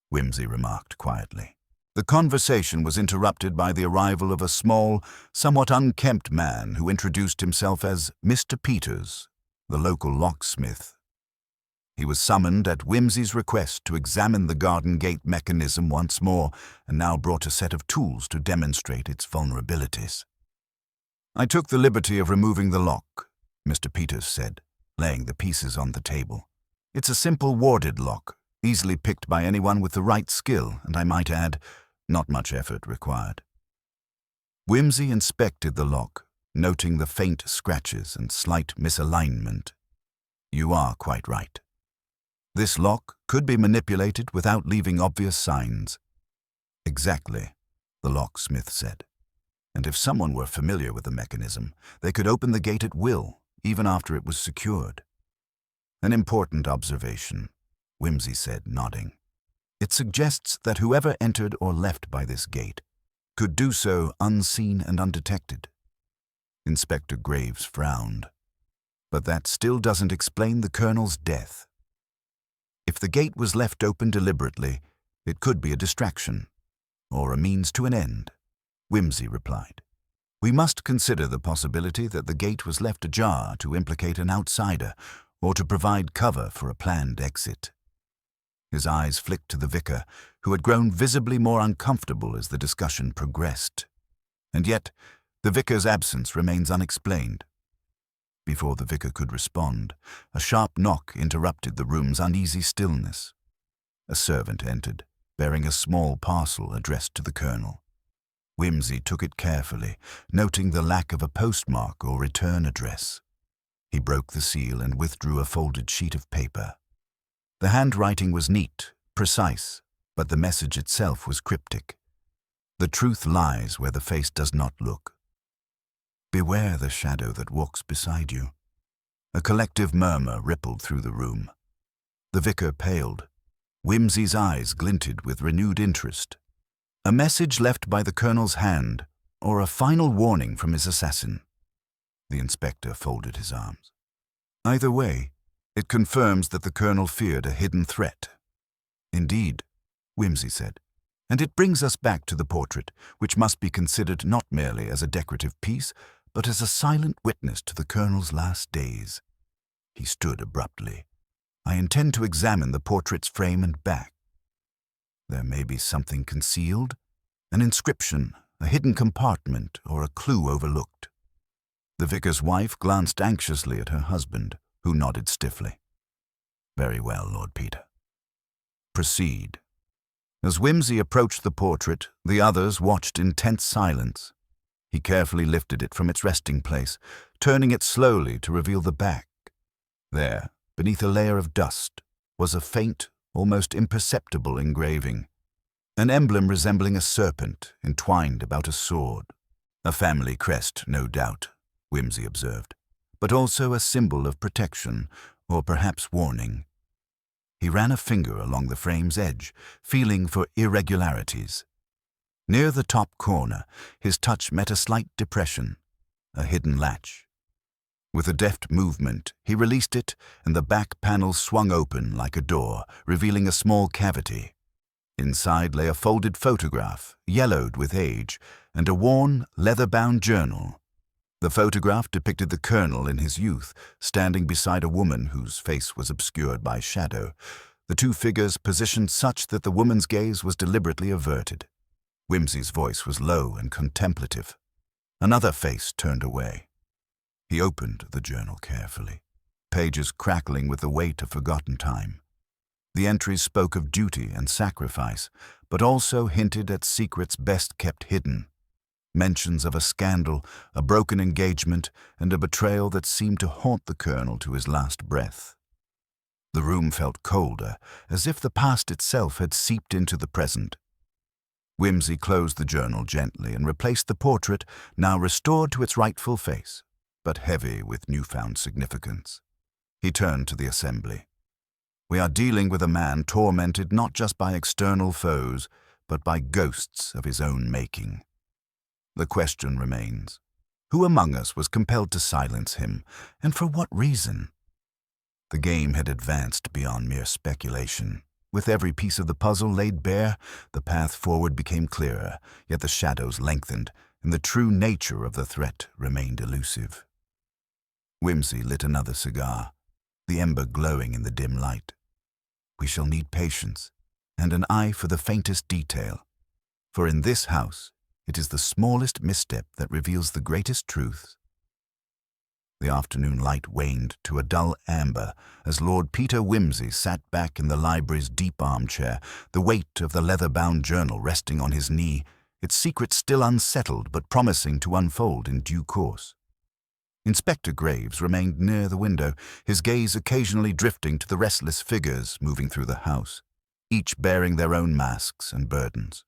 Whimsy remarked quietly. The conversation was interrupted by the arrival of a small, somewhat unkempt man who introduced himself as Mr. Peters, the local locksmith. He was summoned at Whimsy's request to examine the garden gate mechanism once more, and now brought a set of tools to demonstrate its vulnerabilities. "I took the liberty of removing the lock," Mr. Peters said, laying the pieces on the table. "It's a simple warded lock, easily picked by anyone with the right skill, and I might add, not much effort required." Whimsy inspected the lock, noting the faint scratches and slight misalignment. "You are quite right. This lock could be manipulated without leaving obvious signs." "Exactly," the locksmith said. "And if someone were familiar with the mechanism, they could open the gate at will, even after it was secured." "An important observation," Whimsy said, nodding. "It suggests that whoever entered or left by this gate could do so unseen and undetected." Inspector Graves frowned. "But that still doesn't explain the Colonel's death. If the gate was left open deliberately, it could be a distraction, or a means to an end," Whimsy replied. "We must consider the possibility that the gate was left ajar to implicate an outsider, or to provide cover for a planned exit." His eyes flicked to the vicar, who had grown visibly more uncomfortable as the discussion progressed. And yet, the vicar's absence remains unexplained. Before the vicar could respond, a sharp knock interrupted the room's uneasy stillness. A servant entered, bearing a small parcel addressed to the Colonel. Whimsy took it carefully, noting the lack of a postmark or return address. He broke the seal and withdrew a folded sheet of paper. The handwriting was neat, precise, but the message itself was cryptic. "The truth lies where the face does not look. Beware the shadow that walks beside you." A collective murmur rippled through the room. The vicar paled. Whimsy's eyes glinted with renewed interest. A message left by the Colonel's hand, or a final warning from his assassin? The inspector folded his arms. "Either way, it confirms that the Colonel feared a hidden threat." "Indeed," Whimsy said. "And it brings us back to the portrait, which must be considered not merely as a decorative piece, but as a silent witness to the Colonel's last days." He stood abruptly. "I intend to examine the portrait's frame and back. There may be something concealed, an inscription, a hidden compartment, or a clue overlooked." The vicar's wife glanced anxiously at her husband, who nodded stiffly. "Very well, Lord Peter. Proceed." As Whimsy approached the portrait, the others watched in tense silence. He carefully lifted it from its resting place, turning it slowly to reveal the back. There, beneath a layer of dust, was a faint, almost imperceptible engraving. An emblem resembling a serpent entwined about a sword. "A family crest, no doubt," Whimsy observed, "but also a symbol of protection, or perhaps warning." He ran a finger along the frame's edge, feeling for irregularities. Near the top corner, his touch met a slight depression, a hidden latch. With a deft movement, he released it, and the back panel swung open like a door, revealing a small cavity. Inside lay a folded photograph, yellowed with age, and a worn, leather-bound journal. The photograph depicted the Colonel in his youth, standing beside a woman whose face was obscured by shadow, the two figures positioned such that the woman's gaze was deliberately averted. Whimsy's voice was low and contemplative. Another face turned away. He opened the journal carefully, pages crackling with the weight of forgotten time. The entries spoke of duty and sacrifice, but also hinted at secrets best kept hidden. Mentions of a scandal, a broken engagement, and a betrayal that seemed to haunt the Colonel to his last breath. The room felt colder, as if the past itself had seeped into the present. Whimsy closed the journal gently and replaced the portrait, now restored to its rightful face, but heavy with newfound significance. He turned to the assembly. "We are dealing with a man tormented not just by external foes, but by ghosts of his own making. The question remains. Who among us was compelled to silence him, and for what reason? The game had advanced beyond mere speculation. With every piece of the puzzle laid bare, the path forward became clearer, yet the shadows lengthened, and the true nature of the threat remained elusive. Whimsy lit another cigar, the ember glowing in the dim light. We shall need patience, and an eye for the faintest detail, for in this house it is the smallest misstep that reveals the greatest truths. The afternoon light waned to a dull amber as Lord Peter Wimsey sat back in the library's deep armchair, the weight of the leather-bound journal resting on his knee, its secret still unsettled but promising to unfold in due course. Inspector Graves remained near the window, his gaze occasionally drifting to the restless figures moving through the house, each bearing their own masks and burdens.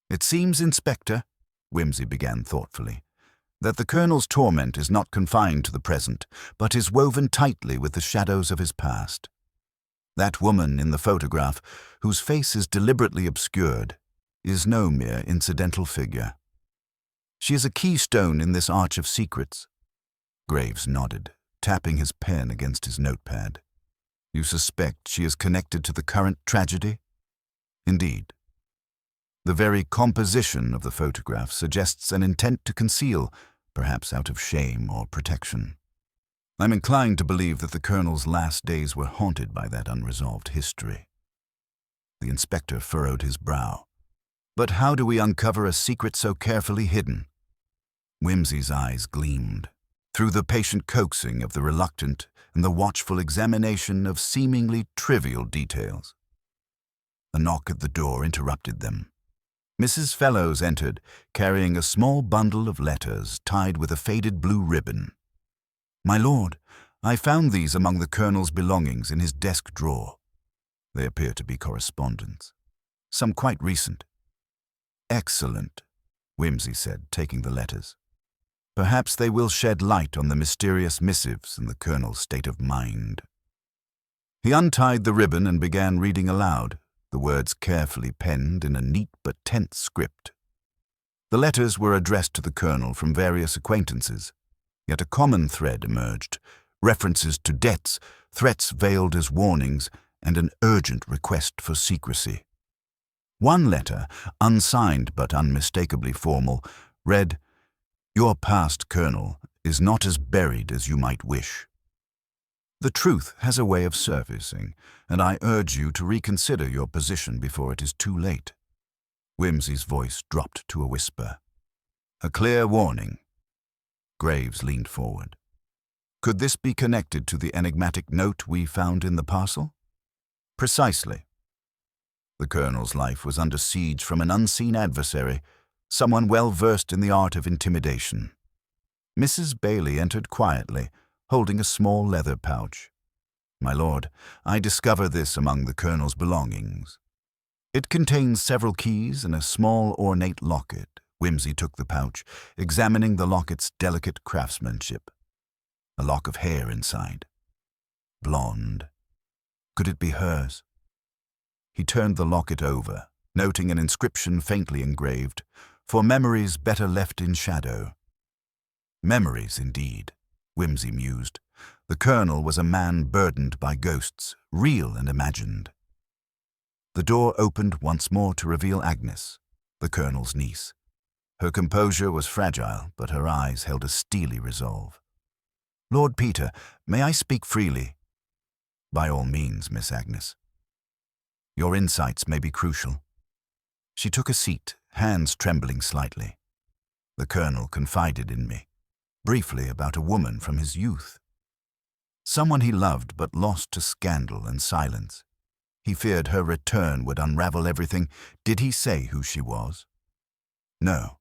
"It seems, Inspector," Wimsey began thoughtfully, "that the Colonel's torment is not confined to the present, but is woven tightly with the shadows of his past. That woman in the photograph, whose face is deliberately obscured, is no mere incidental figure. She is a keystone in this arch of secrets." Graves nodded, tapping his pen against his notepad. "You suspect she is connected to the current tragedy?" "Indeed. The very composition of the photograph suggests an intent to conceal, perhaps out of shame or protection. I'm inclined to believe that the Colonel's last days were haunted by that unresolved history." The inspector furrowed his brow. "But how do we uncover a secret so carefully hidden?" Wimsey's eyes gleamed. Through the patient coaxing of the reluctant and the watchful examination of seemingly trivial details. A knock at the door interrupted them. Mrs. Fellows entered, carrying a small bundle of letters tied with a faded blue ribbon. "My lord, I found these among the Colonel's belongings in his desk drawer. They appear to be correspondence. Some quite recent." "Excellent," Wimsey said, taking the letters. "Perhaps they will shed light on the mysterious missives and the Colonel's state of mind." He untied the ribbon and began reading aloud, the words carefully penned in a neat but tense script. The letters were addressed to the Colonel from various acquaintances, yet a common thread emerged: references to debts, threats veiled as warnings, and an urgent request for secrecy. One letter, unsigned but unmistakably formal, read, "Your past, Colonel, is not as buried as you might wish. The truth has a way of surfacing, and I urge you to reconsider your position before it is too late." Wimsey's voice dropped to a whisper. "A clear warning." Graves leaned forward. "Could this be connected to the enigmatic note we found in the parcel?" "Precisely. The Colonel's life was under siege from an unseen adversary, someone well versed in the art of intimidation." Mrs. Bailey entered quietly, holding a small leather pouch. "My lord, I discover this among the Colonel's belongings. It contains several keys and a small ornate locket." Wimsey took the pouch, examining the locket's delicate craftsmanship. A lock of hair inside. Blonde. Could it be hers? He turned the locket over, noting an inscription faintly engraved, "For memories better left in shadow." Memories, indeed, Wimsey mused. The Colonel was a man burdened by ghosts, real and imagined. The door opened once more to reveal Agnes, the Colonel's niece. Her composure was fragile, but her eyes held a steely resolve. "Lord Peter, may I speak freely?" "By all means, Miss Agnes. Your insights may be crucial." She took a seat, hands trembling slightly. "The Colonel confided in me, briefly about a woman from his youth. Someone he loved but lost to scandal and silence. He feared her return would unravel everything. Did he say who she was?" "No,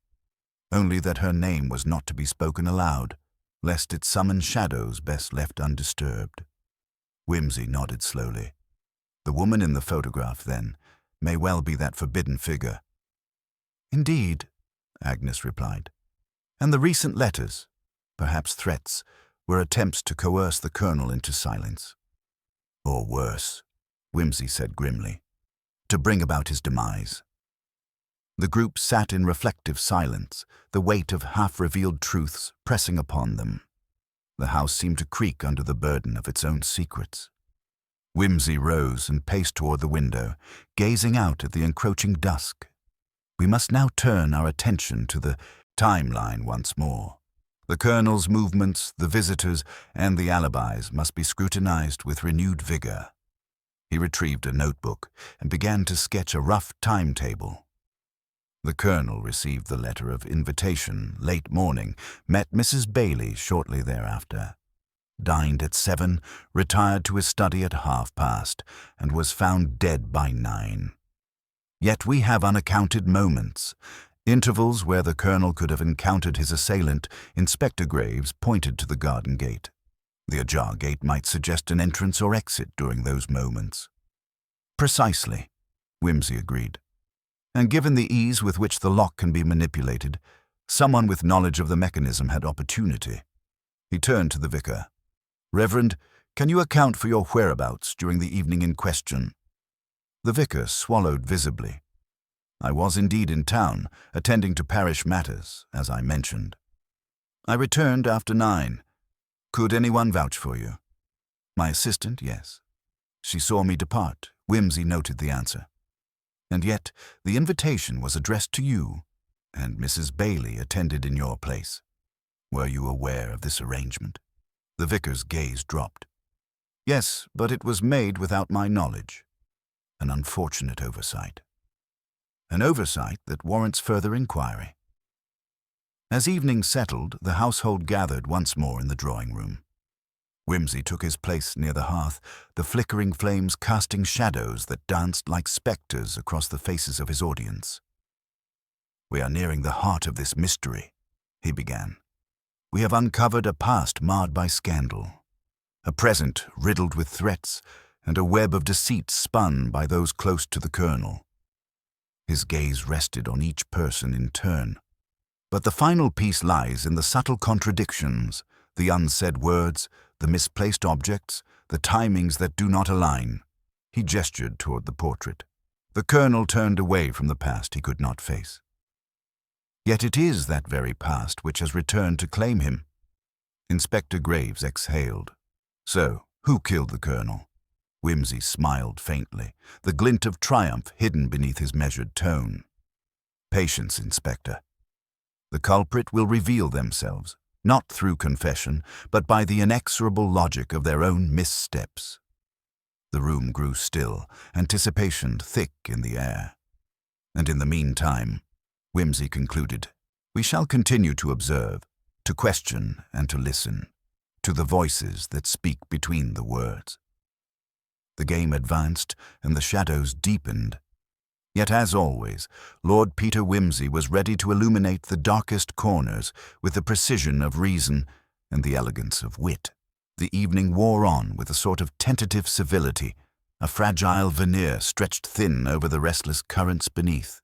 only that her name was not to be spoken aloud, lest it summon shadows best left undisturbed." Wimsey nodded slowly. "The woman in the photograph, then, may well be that forbidden figure." "Indeed," Agnes replied. "And the recent letters, perhaps threats, were attempts to coerce the Colonel into silence." "Or worse," Wimsey said grimly, "to bring about his demise." The group sat in reflective silence, the weight of half-revealed truths pressing upon them. The house seemed to creak under the burden of its own secrets. Whimsy rose and paced toward the window, gazing out at the encroaching dusk. We must now turn our attention to the timeline once more. The Colonel's movements, the visitors, and the alibis must be scrutinized with renewed vigor. He retrieved a notebook and began to sketch a rough timetable. The Colonel received the letter of invitation late morning, met Mrs. Bailey shortly thereafter, dined at 7, retired to his study at past, and was found dead by 9. Yet we have unaccounted moments, intervals where the Colonel could have encountered his assailant. Inspector Graves pointed to the garden gate. The ajar gate might suggest an entrance or exit during those moments. Precisely, Whimsy agreed. And given the ease with which the lock can be manipulated, someone with knowledge of the mechanism had opportunity. He turned to the vicar. "Reverend, can you account for your whereabouts during the evening in question?" The vicar swallowed visibly. "I was indeed in town, attending to parish matters, as I mentioned. I returned after 9. Could anyone vouch for you?" "My assistant, yes. She saw me depart." Whimsy noted the answer. "And yet the invitation was addressed to you, and Mrs. Bailey attended in your place. Were you aware of this arrangement?" The vicar's gaze dropped. "Yes, but it was made without my knowledge. An unfortunate oversight. An oversight that warrants further inquiry." As evening settled, the household gathered once more in the drawing-room. Whimsy took his place near the hearth, the flickering flames casting shadows that danced like spectres across the faces of his audience. "We are nearing the heart of this mystery," he began. "We have uncovered a past marred by scandal, a present riddled with threats, and a web of deceit spun by those close to the Colonel." His gaze rested on each person in turn. "But the final piece lies in the subtle contradictions, the unsaid words, the misplaced objects, the timings that do not align." He gestured toward the portrait. The Colonel turned away from the past he could not face. "Yet it is that very past which has returned to claim him." Inspector Graves exhaled. "So, who killed the Colonel?" Whimsy smiled faintly, the glint of triumph hidden beneath his measured tone. "Patience, Inspector. The culprit will reveal themselves, not through confession, but by the inexorable logic of their own missteps." The room grew still, anticipation thick in the air. "And in the meantime," Whimsy concluded, "we shall continue to observe, to question and to listen, to the voices that speak between the words." The game advanced and the shadows deepened. Yet, as always, Lord Peter Whimsy was ready to illuminate the darkest corners with the precision of reason and the elegance of wit. The evening wore on with a sort of tentative civility, a fragile veneer stretched thin over the restless currents beneath.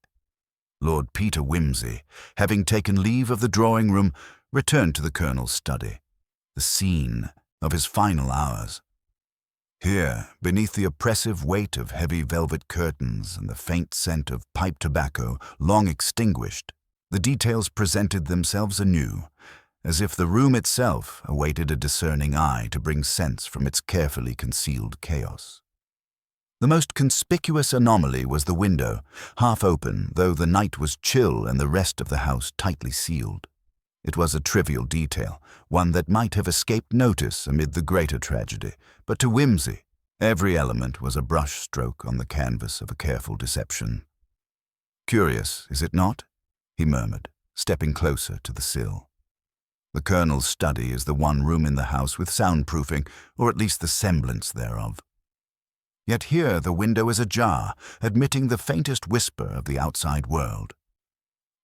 Lord Peter Whimsy, having taken leave of the drawing-room, returned to the Colonel's study, the scene of his final hours. Here, beneath the oppressive weight of heavy velvet curtains and the faint scent of pipe tobacco long extinguished, the details presented themselves anew, as if the room itself awaited a discerning eye to bring sense from its carefully concealed chaos. The most conspicuous anomaly was the window, half open, though the night was chill and the rest of the house tightly sealed. It was a trivial detail, one that might have escaped notice amid the greater tragedy, but to Whimsy, every element was a brush-stroke on the canvas of a careful deception. "Curious, is it not?" he murmured, stepping closer to the sill. The Colonel's study is the one room in the house with soundproofing, or at least the semblance thereof. Yet here the window is ajar, admitting the faintest whisper of the outside world.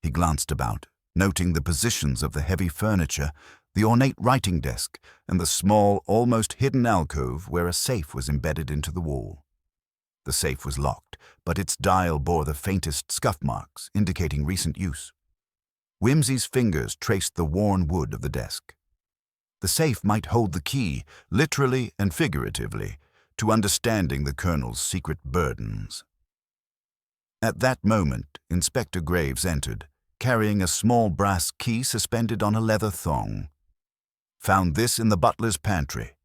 He glanced about, noting the positions of the heavy furniture, the ornate writing desk, and the small, almost hidden alcove where a safe was embedded into the wall. The safe was locked, but its dial bore the faintest scuff marks, indicating recent use. Whimsy's fingers traced the worn wood of the desk. The safe might hold the key, literally and figuratively, to understanding the Colonel's secret burdens. At that moment, Inspector Graves entered, carrying a small brass key suspended on a leather thong. "Found this in the butler's pantry,"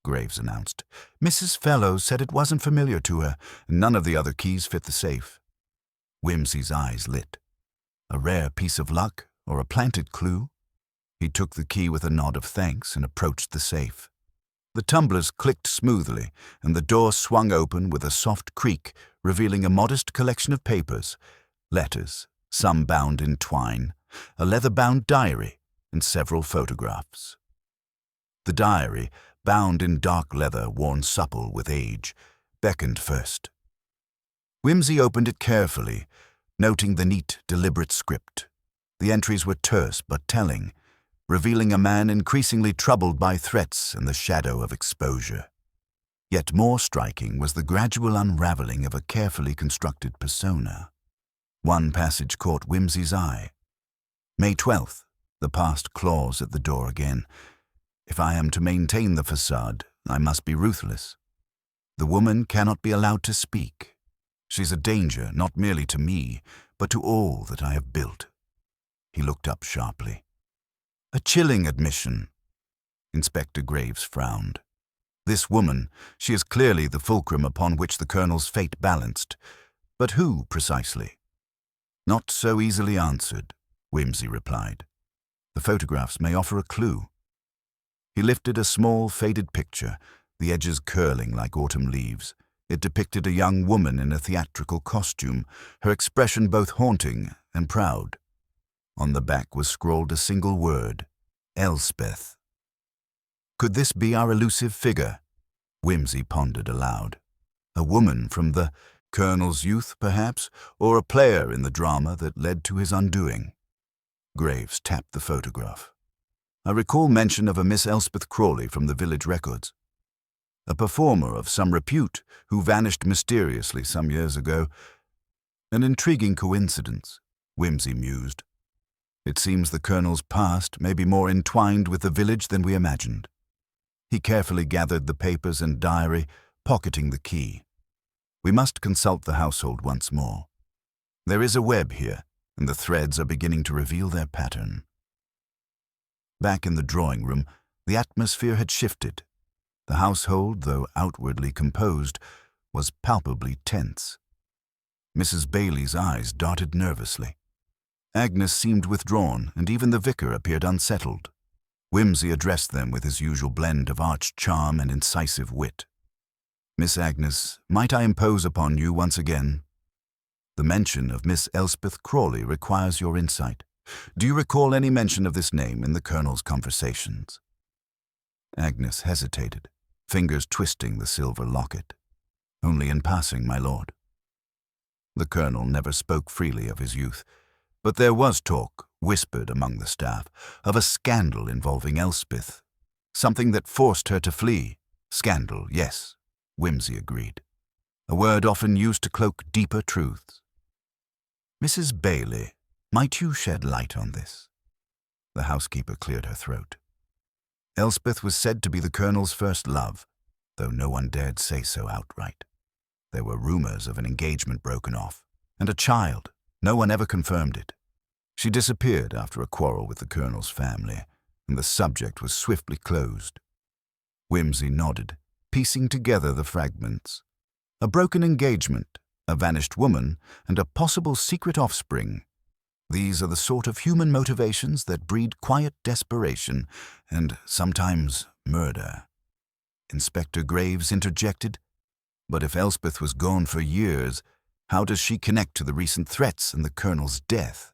Graves announced. "Mrs. Fellows said it wasn't familiar to her, and none of the other keys fit the safe." Whimsy's eyes lit. A rare piece of luck, or a planted clue? He took the key with a nod of thanks and approached the safe. The tumblers clicked smoothly, and the door swung open with a soft creak, revealing a modest collection of papers, letters, some bound in twine, a leather-bound diary, and several photographs. The diary, bound in dark leather worn supple with age, beckoned first. Whimsy opened it carefully, noting the neat, deliberate script. The entries were terse but telling, revealing a man increasingly troubled by threats and the shadow of exposure. Yet more striking was the gradual unraveling of a carefully constructed persona. One passage caught Whimsy's eye. May 12th, the past claws at the door again. "If I am to maintain the facade, I must be ruthless. The woman cannot be allowed to speak. She's a danger not merely to me, but to all that I have built." He looked up sharply. "A chilling admission." Inspector Graves frowned. This woman, she is clearly the fulcrum upon which the Colonel's fate balanced. But who, precisely? "Not so easily answered," Whimsy replied. "The photographs may offer a clue." He lifted a small, faded picture, the edges curling like autumn leaves. It depicted a young woman in a theatrical costume, her expression both haunting and proud. On the back was scrawled a single word, Elspeth. Could this be our elusive figure? Whimsy pondered aloud. A woman from the Colonel's youth, perhaps, or a player in the drama that led to his undoing. Graves tapped the photograph. "I recall mention of a Miss Elspeth Crawley from the village records. A performer of some repute who vanished mysteriously some years ago. An intriguing coincidence," Whimsy mused. "It seems the Colonel's past may be more entwined with the village than we imagined." He carefully gathered the papers and diary, pocketing the key. "We must consult the household once more. There is a web here, and the threads are beginning to reveal their pattern." Back in the drawing room, the atmosphere had shifted. The household, though outwardly composed, was palpably tense. Mrs. Bailey's eyes darted nervously. Agnes seemed withdrawn, and even the vicar appeared unsettled. Whimsy addressed them with his usual blend of arch charm and incisive wit. "Miss Agnes, might I impose upon you once again? The mention of Miss Elspeth Crawley requires your insight. Do you recall any mention of this name in the Colonel's conversations?" Agnes hesitated, fingers twisting the silver locket. "Only in passing, my lord." The Colonel never spoke freely of his youth, but there was talk, whispered among the staff, of a scandal involving Elspeth. Something that forced her to flee. Scandal, yes, Whimsy agreed. A word often used to cloak deeper truths. "Mrs. Bailey, might you shed light on this?" The housekeeper cleared her throat. Elspeth was said to be the Colonel's first love, though no one dared say so outright. There were rumors of an engagement broken off, and a child. No one ever confirmed it. She disappeared after a quarrel with the Colonel's family, and the subject was swiftly closed. Whimsy nodded, piecing together the fragments. A broken engagement, a vanished woman, and a possible secret offspring. These are the sort of human motivations that breed quiet desperation and sometimes murder. Inspector Graves interjected, "But if Elspeth was gone for years, how does she connect to the recent threats and the Colonel's death?"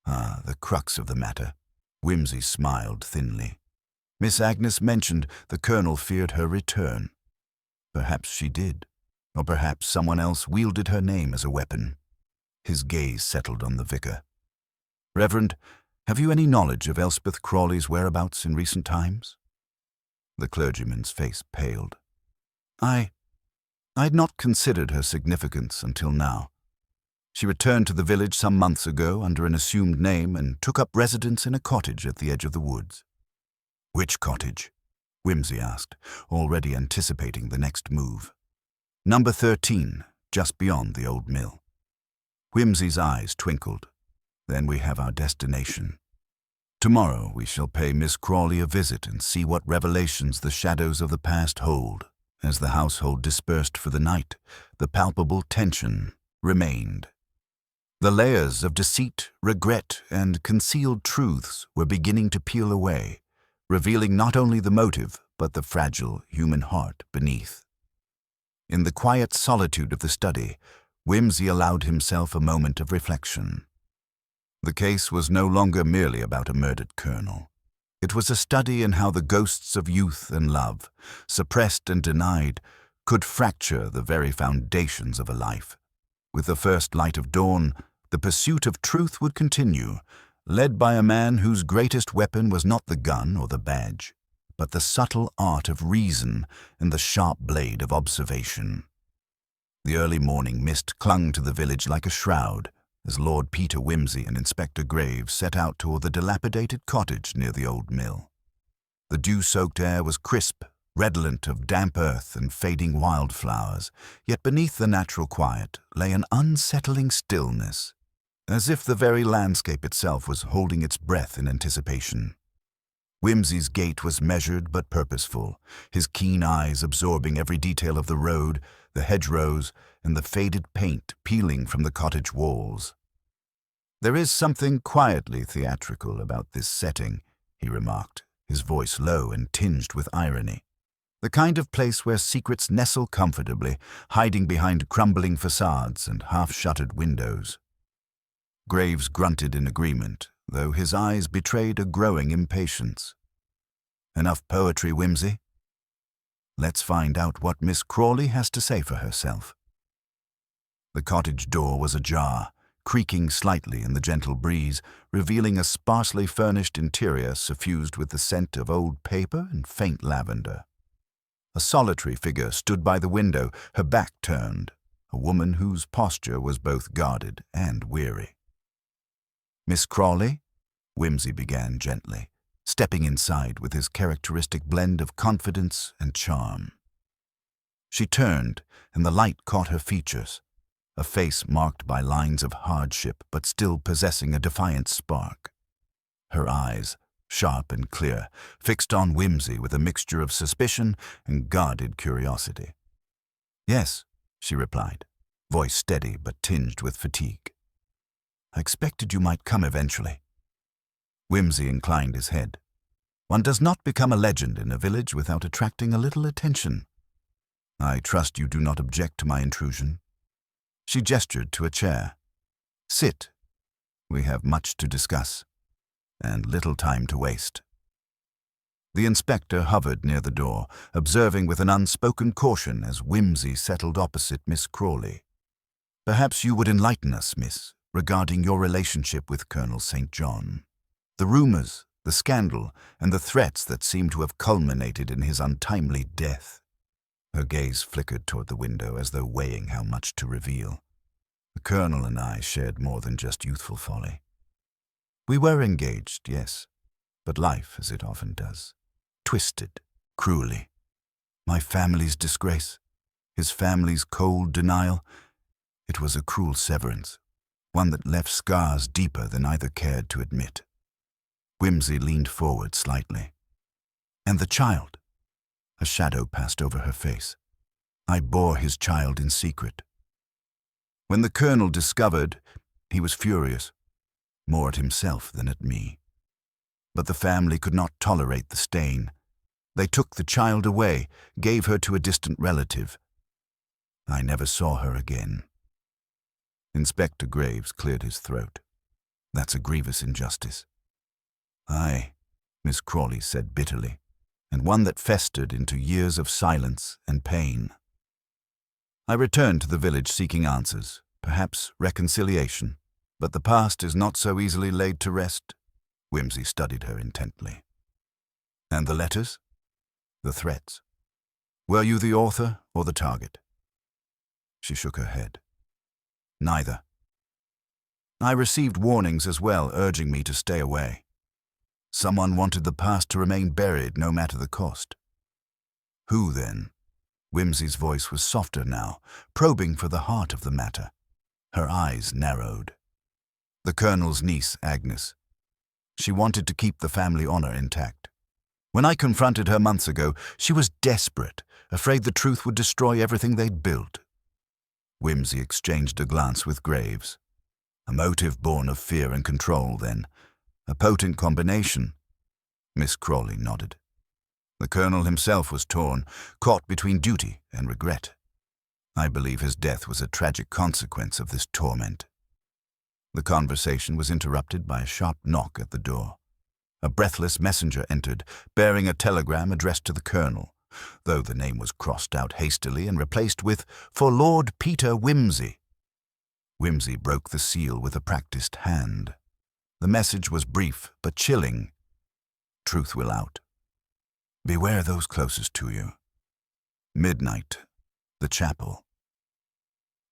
"Ah, the crux of the matter." Whimsy smiled thinly. "Miss Agnes mentioned the Colonel feared her return. Perhaps she did, or perhaps someone else wielded her name as a weapon." His gaze settled on the vicar. "Reverend, have you any knowledge of Elspeth Crawley's whereabouts in recent times?" The clergyman's face paled. I had not considered her significance until now. She returned to the village some months ago under an assumed name and took up residence in a cottage at the edge of the woods." "Which cottage?" Whimsy asked, already anticipating the next move. "Number 13, just beyond the old mill." Whimsy's eyes twinkled. Then we have our destination. Tomorrow we shall pay Miss Crawley a visit and see what revelations the shadows of the past hold. As the household dispersed for the night, the palpable tension remained. The layers of deceit, regret, and concealed truths were beginning to peel away, revealing not only the motive, but the fragile human heart beneath. In the quiet solitude of the study, Whimsy allowed himself a moment of reflection. The case was no longer merely about a murdered colonel. It was a study in how the ghosts of youth and love, suppressed and denied, could fracture the very foundations of a life. With the first light of dawn, the pursuit of truth would continue, led by a man whose greatest weapon was not the gun or the badge, but the subtle art of reason and the sharp blade of observation. The early morning mist clung to the village like a shroud, as Lord Peter Wimsey and Inspector Graves set out toward the dilapidated cottage near the old mill. The dew-soaked air was crisp, redolent of damp earth and fading wildflowers, yet beneath the natural quiet lay an unsettling stillness, as if the very landscape itself was holding its breath in anticipation. Whimsy's gait was measured but purposeful, his keen eyes absorbing every detail of the road, the hedgerows, and the faded paint peeling from the cottage walls. "There is something quietly theatrical about this setting," he remarked, his voice low and tinged with irony. "The kind of place where secrets nestle comfortably, hiding behind crumbling facades and half-shuttered windows." Graves grunted in agreement, though his eyes betrayed a growing impatience. "Enough poetry, Whimsy? Let's find out what Miss Crawley has to say for herself." The cottage door was ajar, creaking slightly in the gentle breeze, revealing a sparsely furnished interior suffused with the scent of old paper and faint lavender. A solitary figure stood by the window, her back turned, a woman whose posture was both guarded and weary. "Miss Crawley?" Whimsy began gently, stepping inside with his characteristic blend of confidence and charm. She turned, and the light caught her features, a face marked by lines of hardship but still possessing a defiant spark. Her eyes, sharp and clear, fixed on Whimsy with a mixture of suspicion and guarded curiosity. "Yes," she replied, voice steady but tinged with fatigue. "I expected you might come eventually." Whimsy inclined his head. "One does not become a legend in a village without attracting a little attention. I trust you do not object to my intrusion." She gestured to a chair. "Sit. We have much to discuss, and little time to waste." The inspector hovered near the door, observing with an unspoken caution as Whimsy settled opposite Miss Crawley. "Perhaps you would enlighten us, miss, regarding your relationship with Colonel St. John. The rumors, the scandal, and the threats that seem to have culminated in his untimely death." Her gaze flickered toward the window as though weighing how much to reveal. "The Colonel and I shared more than just youthful folly. We were engaged, yes, but life, as it often does, twisted cruelly. My family's disgrace, his family's cold denial, it was a cruel severance, one that left scars deeper than either cared to admit." Whimsy leaned forward slightly. "And the child?" A shadow passed over her face. "I bore his child in secret. When the Colonel discovered, he was furious, more at himself than at me. But the family could not tolerate the stain. They took the child away, gave her to a distant relative. I never saw her again." Inspector Graves cleared his throat. "That's a grievous injustice." "Aye," Miss Crawley said bitterly, "and one that festered into years of silence and pain. I returned to the village seeking answers, perhaps reconciliation, but the past is not so easily laid to rest." Whimsy studied her intently. "And the letters? The threats? Were you the author or the target?" She shook her head. "Neither. I received warnings as well, urging me to stay away. Someone wanted the past to remain buried, no matter the cost." "Who, then?" Whimsy's voice was softer now, probing for the heart of the matter. Her eyes narrowed. The Colonel's niece, Agnes. She wanted to keep the family honor intact. When I confronted her months ago, she was desperate, afraid the truth would destroy everything they'd built. Whimsy exchanged a glance with Graves. A motive born of fear and control, then. A potent combination. Miss Crawley nodded. The Colonel himself was torn, caught between duty and regret. I believe his death was a tragic consequence of this torment. The conversation was interrupted by a sharp knock at the door. A breathless messenger entered, bearing a telegram addressed to the Colonel, though the name was crossed out hastily and replaced with, "For Lord Peter Whimsy." Whimsy broke the seal with a practiced hand. The message was brief but chilling. Truth will out. Beware those closest to you. Midnight. The chapel.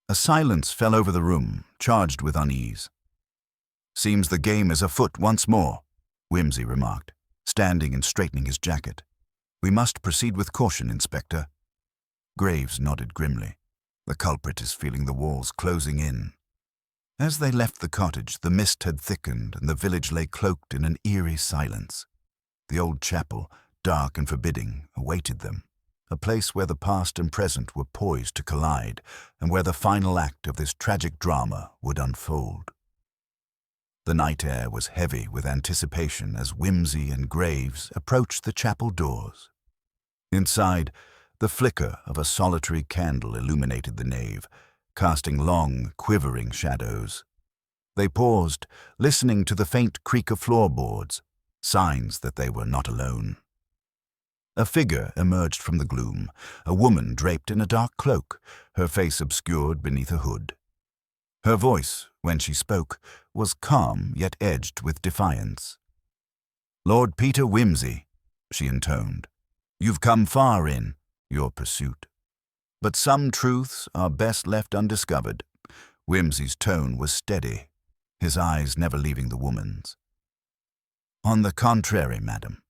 A silence fell over the room, charged with unease. "Seems the game is afoot once more," Whimsy remarked, standing and straightening his jacket. "We must proceed with caution, Inspector." Graves nodded grimly. The culprit is feeling the walls closing in. As they left the cottage, the mist had thickened and the village lay cloaked in an eerie silence. The old chapel, dark and forbidding, awaited them, a place where the past and present were poised to collide and where the final act of this tragic drama would unfold. The night air was heavy with anticipation as Whimsy and Graves approached the chapel doors. Inside, the flicker of a solitary candle illuminated the nave, casting long, quivering shadows. They paused, listening to the faint creak of floorboards, signs that they were not alone. A figure emerged from the gloom, a woman draped in a dark cloak, her face obscured beneath a hood. Her voice, when she spoke, was calm yet edged with defiance. "Lord Peter Whimsy," she intoned, "you've come far in your pursuit. But some truths are best left undiscovered." Whimsy's tone was steady, his eyes never leaving the woman's. "On the contrary, madam.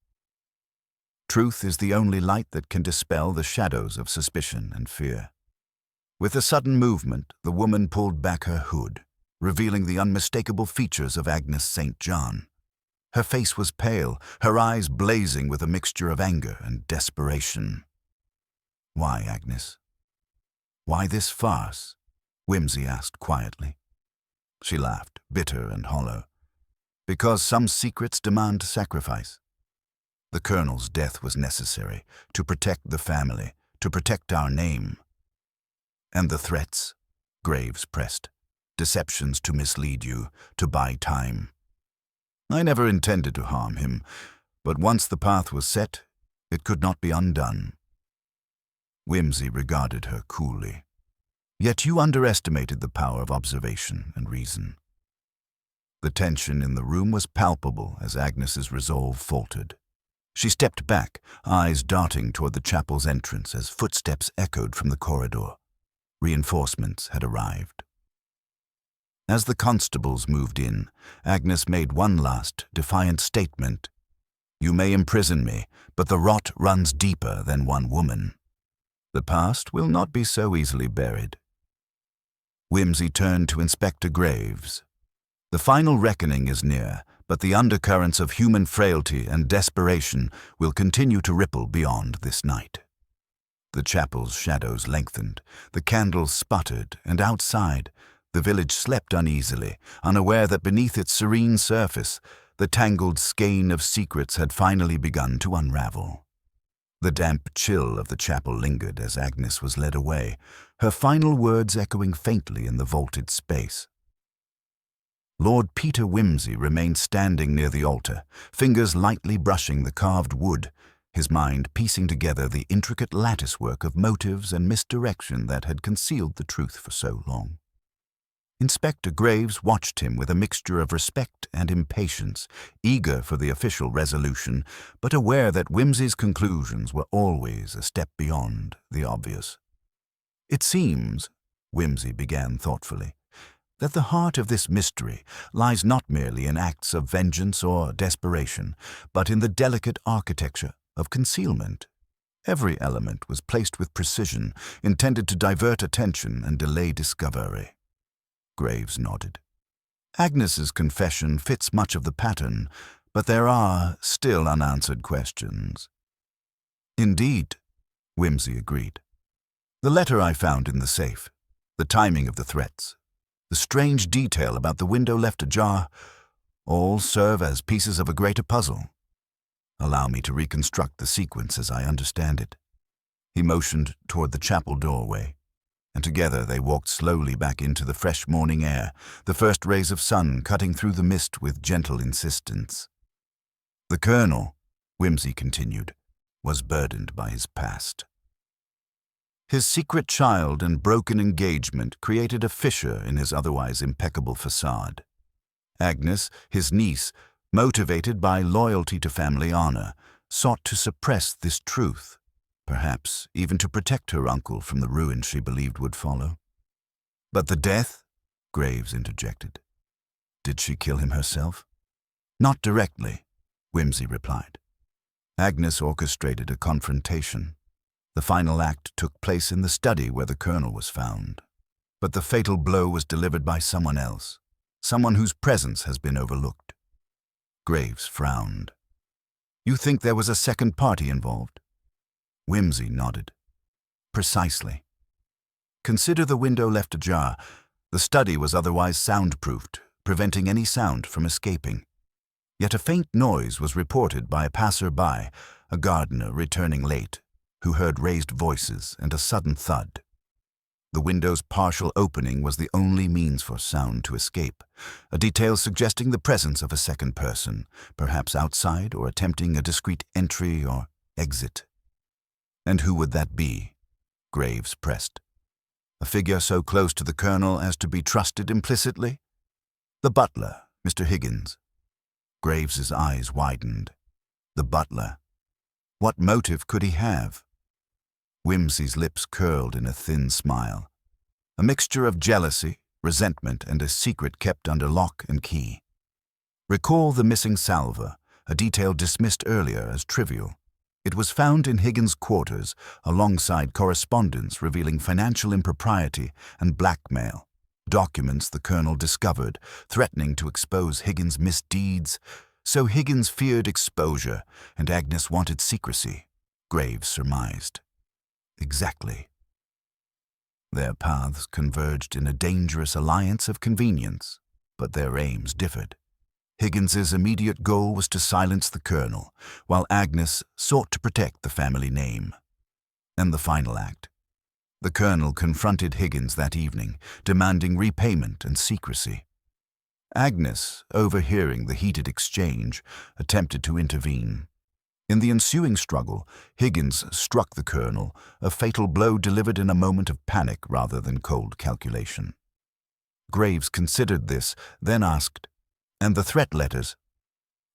Truth is the only light that can dispel the shadows of suspicion and fear." With a sudden movement, the woman pulled back her hood, revealing the unmistakable features of Agnes St. John. Her face was pale, her eyes blazing with a mixture of anger and desperation. "Why, Agnes? Why this farce?" Whimsy asked quietly. She laughed, bitter and hollow. "Because some secrets demand sacrifice. The Colonel's death was necessary to protect the family, to protect our name. And the threats," Graves pressed, "deceptions to mislead you, to buy time. I never intended to harm him, but once the path was set, it could not be undone." Whimsy regarded her coolly. "Yet you underestimated the power of observation and reason." The tension in the room was palpable as Agnes's resolve faltered. She stepped back, eyes darting toward the chapel's entrance as footsteps echoed from the corridor. Reinforcements had arrived. As the constables moved in, Agnes made one last, defiant statement. "You may imprison me, but the rot runs deeper than one woman. The past will not be so easily buried." Whimsy turned to Inspector Graves. "The final reckoning is near, but the undercurrents of human frailty and desperation will continue to ripple beyond this night." The chapel's shadows lengthened, the candles sputtered, and outside, the village slept uneasily, unaware that beneath its serene surface, the tangled skein of secrets had finally begun to unravel. The damp chill of the chapel lingered as Agnes was led away, her final words echoing faintly in the vaulted space. Lord Peter Whimsy remained standing near the altar, fingers lightly brushing the carved wood, his mind piecing together the intricate latticework of motives and misdirection that had concealed the truth for so long. Inspector Graves watched him with a mixture of respect and impatience, eager for the official resolution, but aware that Whimsy's conclusions were always a step beyond the obvious. "It seems," Whimsy began thoughtfully, "that the heart of this mystery lies not merely in acts of vengeance or desperation, but in the delicate architecture of concealment. Every element was placed with precision, intended to divert attention and delay discovery." Graves nodded. Agnes's confession fits much of the pattern, but there are still unanswered questions. Indeed, Wimsey agreed. The letter I found in the safe, the timing of the threats, the strange detail about the window left ajar, all serve as pieces of a greater puzzle. Allow me to reconstruct the sequence as I understand it. He motioned toward the chapel doorway, and together they walked slowly back into the fresh morning air, the first rays of sun cutting through the mist with gentle insistence. The Colonel, Wimsey continued, was burdened by his past. His secret child and broken engagement created a fissure in his otherwise impeccable facade. Agnes, his niece, motivated by loyalty to family honor, sought to suppress this truth, perhaps even to protect her uncle from the ruin she believed would follow. But the death? Graves interjected. Did she kill him herself? Not directly, Wimsey replied. Agnes orchestrated a confrontation. The final act took place in the study where the Colonel was found. But the fatal blow was delivered by someone else, someone whose presence has been overlooked. Graves frowned. You think there was a second party involved? Wimsey nodded. Precisely. Consider the window left ajar. The study was otherwise soundproofed, preventing any sound from escaping. Yet a faint noise was reported by a passer-by, a gardener returning late, who heard raised voices and a sudden thud. The window's partial opening was the only means for sound to escape, a detail suggesting the presence of a second person, perhaps outside or attempting a discreet entry or exit. And who would that be? Graves pressed. A figure so close to the Colonel as to be trusted implicitly? The butler, Mr. Higgins. Graves's eyes widened. The butler. What motive could he have? Wimsey's lips curled in a thin smile. A mixture of jealousy, resentment, and a secret kept under lock and key. Recall the missing salver, a detail dismissed earlier as trivial. It was found in Higgins' quarters, alongside correspondence revealing financial impropriety and blackmail. Documents the Colonel discovered, threatening to expose Higgins' misdeeds. So Higgins feared exposure, and Agnes wanted secrecy, Graves surmised. Exactly. Their paths converged in a dangerous alliance of convenience, but their aims differed. Higgins's immediate goal was to silence the Colonel, while Agnes sought to protect the family name. And the final act. The Colonel confronted Higgins that evening, demanding repayment and secrecy. Agnes, overhearing the heated exchange, attempted to intervene. In the ensuing struggle, Higgins struck the Colonel, a fatal blow delivered in a moment of panic rather than cold calculation. Graves considered this, then asked, "And the threat letters?"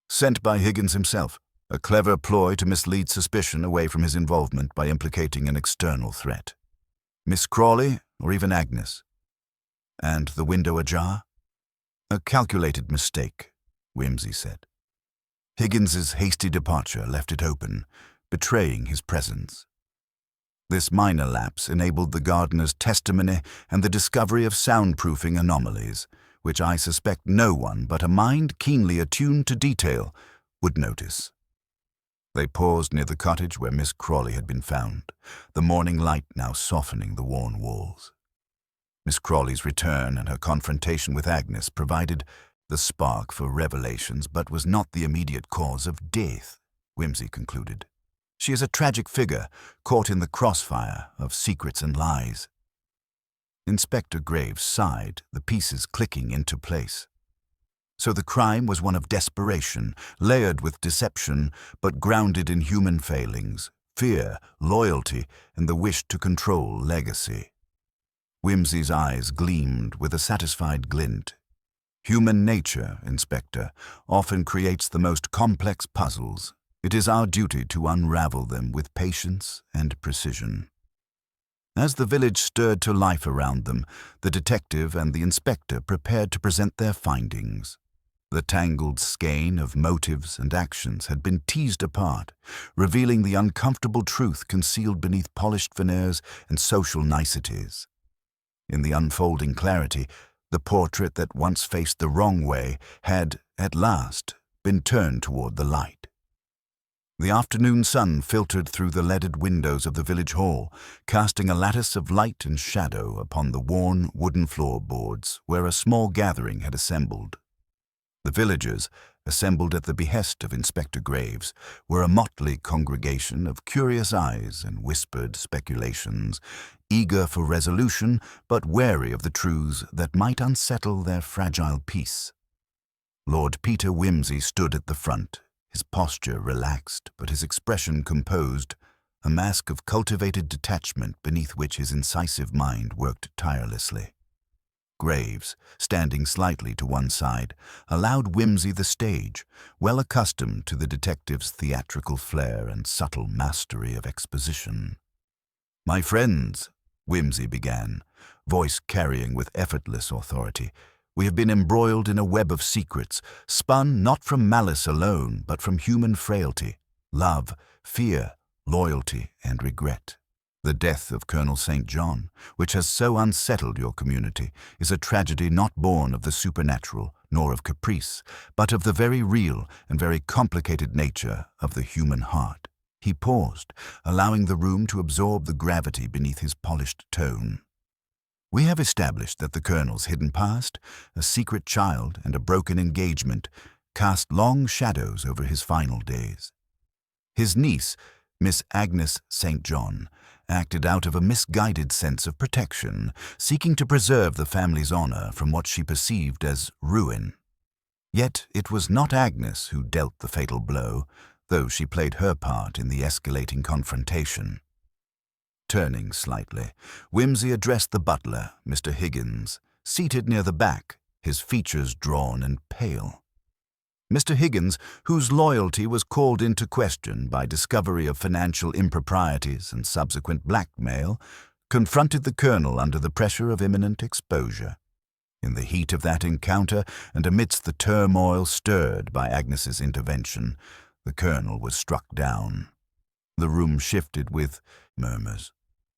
"Sent by Higgins himself, a clever ploy to mislead suspicion away from his involvement by implicating an external threat. Miss Crawley, or even Agnes? And the window ajar?" "A calculated mistake," Wimsey said. Higgins's hasty departure left it open, betraying his presence. This minor lapse enabled the gardener's testimony and the discovery of soundproofing anomalies, which I suspect no one but a mind keenly attuned to detail would notice. They paused near the cottage where Miss Crawley had been found, the morning light now softening the worn walls. Miss Crawley's return and her confrontation with Agnes provided the spark for revelations, but was not the immediate cause of death, Wimsey concluded. She is a tragic figure, caught in the crossfire of secrets and lies. Inspector Graves sighed, the pieces clicking into place. So the crime was one of desperation, layered with deception, but grounded in human failings, fear, loyalty, and the wish to control legacy. Wimsey's eyes gleamed with a satisfied glint. Human nature, Inspector, often creates the most complex puzzles. It is our duty to unravel them with patience and precision. As the village stirred to life around them, the detective and the inspector prepared to present their findings. The tangled skein of motives and actions had been teased apart, revealing the uncomfortable truth concealed beneath polished veneers and social niceties. In the unfolding clarity, The portrait that once faced the wrong way had, at last, been turned toward the light. The afternoon sun filtered through the leaded windows of the village hall, casting a lattice of light and shadow upon the worn wooden floorboards where a small gathering had assembled. The villagers, assembled at the behest of Inspector Graves, were a motley congregation of curious eyes and whispered speculations, eager for resolution but wary of the truths that might unsettle their fragile peace. Lord Peter Wimsey stood at the front, his posture relaxed but his expression composed, a mask of cultivated detachment beneath which his incisive mind worked tirelessly. Graves, standing slightly to one side, allowed Wimsey the stage, well accustomed to the detective's theatrical flair and subtle mastery of exposition. "My friends," Wimsey began, voice carrying with effortless authority, "we have been embroiled in a web of secrets, spun not from malice alone, but from human frailty, love, fear, loyalty, and regret. The death of Colonel St. John, which has so unsettled your community, is a tragedy not born of the supernatural, nor of caprice, but of the very real and very complicated nature of the human heart." He paused, allowing the room to absorb the gravity beneath his polished tone. "We have established that the Colonel's hidden past, a secret child and a broken engagement, cast long shadows over his final days. His niece, Miss Agnes St. John, acted out of a misguided sense of protection, seeking to preserve the family's honor from what she perceived as ruin. Yet it was not Agnes who dealt the fatal blow, though she played her part in the escalating confrontation." Turning slightly, Wimsey addressed the butler, Mr. Higgins, seated near the back, his features drawn and pale. Mr. Higgins, whose loyalty was called into question by discovery of financial improprieties and subsequent blackmail, confronted the Colonel under the pressure of imminent exposure. In the heat of that encounter, and amidst the turmoil stirred by Agnes's intervention, the Colonel was struck down. The room shifted with murmurs.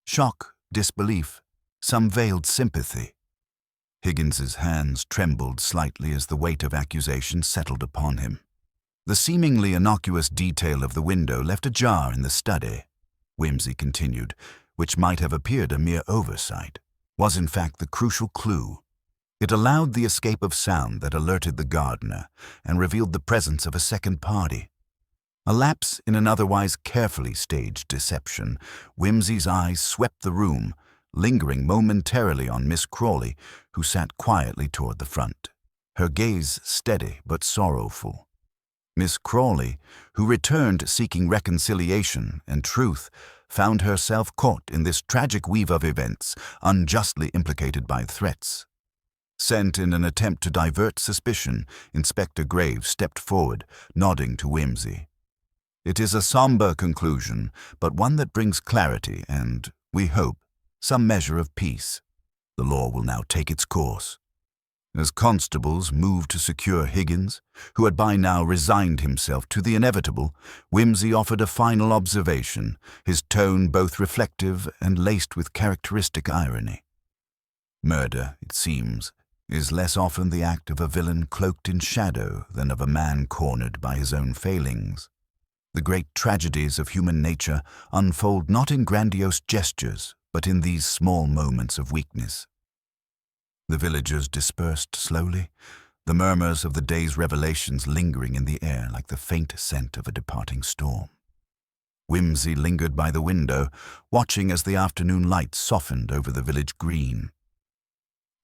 Shock, disbelief, some veiled sympathy. Higgins's hands trembled slightly as the weight of accusation settled upon him. The seemingly innocuous detail of the window left ajar in the study, Wimsey continued, which might have appeared a mere oversight, was in fact the crucial clue. It allowed the escape of sound that alerted the gardener and revealed the presence of a second party. A lapse in an otherwise carefully staged deception, Wimsey's eyes swept the room, lingering momentarily on Miss Crawley, who sat quietly toward the front, her gaze steady but sorrowful. Miss Crawley, who returned seeking reconciliation and truth, found herself caught in this tragic weave of events, unjustly implicated by threats. Sent in an attempt to divert suspicion, Inspector Graves stepped forward, nodding to Wimsey. "It is a somber conclusion, but one that brings clarity and, we hope, some measure of peace. The law will now take its course." As constables moved to secure Higgins, who had by now resigned himself to the inevitable, Wimsey offered a final observation, his tone both reflective and laced with characteristic irony. "Murder, it seems, is less often the act of a villain cloaked in shadow than of a man cornered by his own failings. The great tragedies of human nature unfold not in grandiose gestures, but in these small moments of weakness." The villagers dispersed slowly, the murmurs of the day's revelations lingering in the air like the faint scent of a departing storm. Wimsey lingered by the window, watching as the afternoon light softened over the village green.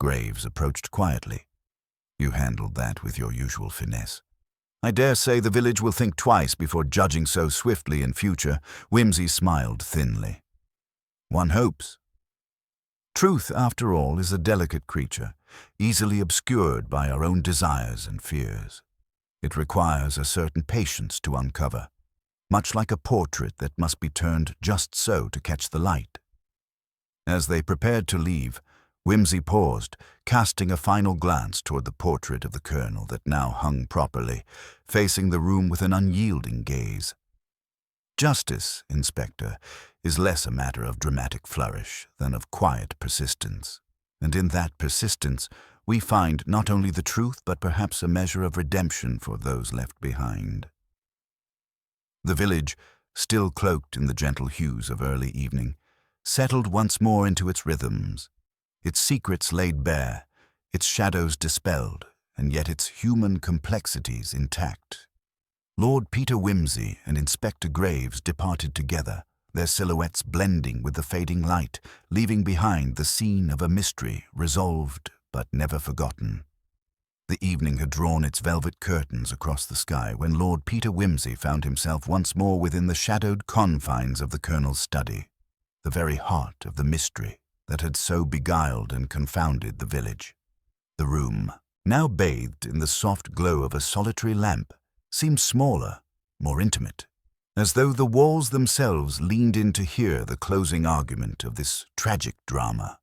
Graves approached quietly. "You handled that with your usual finesse. I dare say the village will think twice before judging so swiftly in future." Wimsey smiled thinly. "One hopes. Truth, after all, is a delicate creature, easily obscured by our own desires and fears. It requires a certain patience to uncover, much like a portrait that must be turned just so to catch the light." As they prepared to leave, Wimsey paused, casting a final glance toward the portrait of the Colonel that now hung properly, facing the room with an unyielding gaze. "Justice, Inspector, is less a matter of dramatic flourish than of quiet persistence, and in that persistence we find not only the truth but perhaps a measure of redemption for those left behind. The village, still cloaked in the gentle hues of early evening, settled once more into its rhythms, its secrets laid bare, its shadows dispelled, and yet its human complexities intact. Lord Peter Wimsey and Inspector Graves departed together, their silhouettes blending with the fading light, leaving behind the scene of a mystery resolved but never forgotten. The evening had drawn its velvet curtains across the sky when Lord Peter Wimsey found himself once more within the shadowed confines of the Colonel's study, the very heart of the mystery that had so beguiled and confounded the village. The room, now bathed in the soft glow of a solitary lamp, seemed smaller, more intimate, as though the walls themselves leaned in to hear the closing argument of this tragic drama.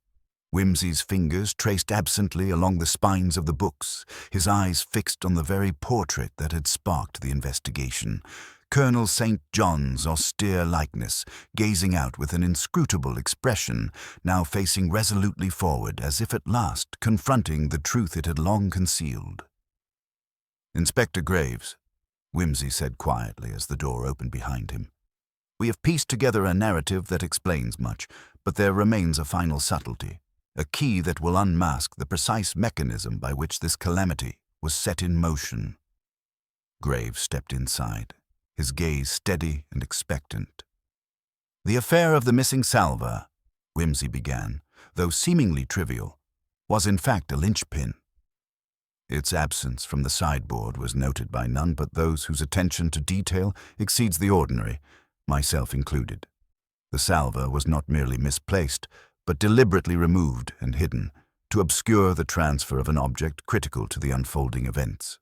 Wimsey's fingers traced absently along the spines of the books, his eyes fixed on the very portrait that had sparked the investigation, Colonel St. John's austere likeness, gazing out with an inscrutable expression, now facing resolutely forward as if at last confronting the truth it had long concealed. "Inspector Graves," Wimsey said quietly as the door opened behind him, "we have pieced together a narrative that explains much, but there remains a final subtlety, a key that will unmask the precise mechanism by which this calamity was set in motion." Graves stepped inside, his gaze steady and expectant. "The affair of the missing salver," Wimsey began, though seemingly trivial, was in fact a linchpin. Its absence from the sideboard was noted by none but those whose attention to detail exceeds the ordinary, myself included. The salver was not merely misplaced, but deliberately removed and hidden, to obscure the transfer of an object critical to the unfolding events.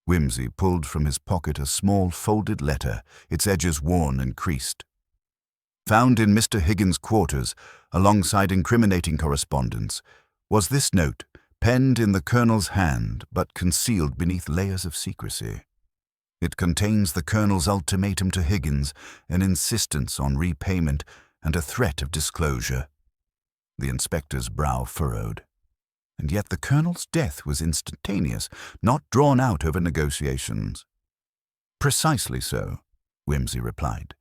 Wimsey pulled from his pocket a small folded letter, its edges worn and creased. Found in Mr. Higgins' quarters, alongside incriminating correspondence, was this note, penned in the Colonel's hand but concealed beneath layers of secrecy. It contains the Colonel's ultimatum to Higgins, an insistence on repayment, and a threat of disclosure. The inspector's brow furrowed. And yet the Colonel's death was instantaneous, not drawn out over negotiations. "Precisely so," Wimsey replied.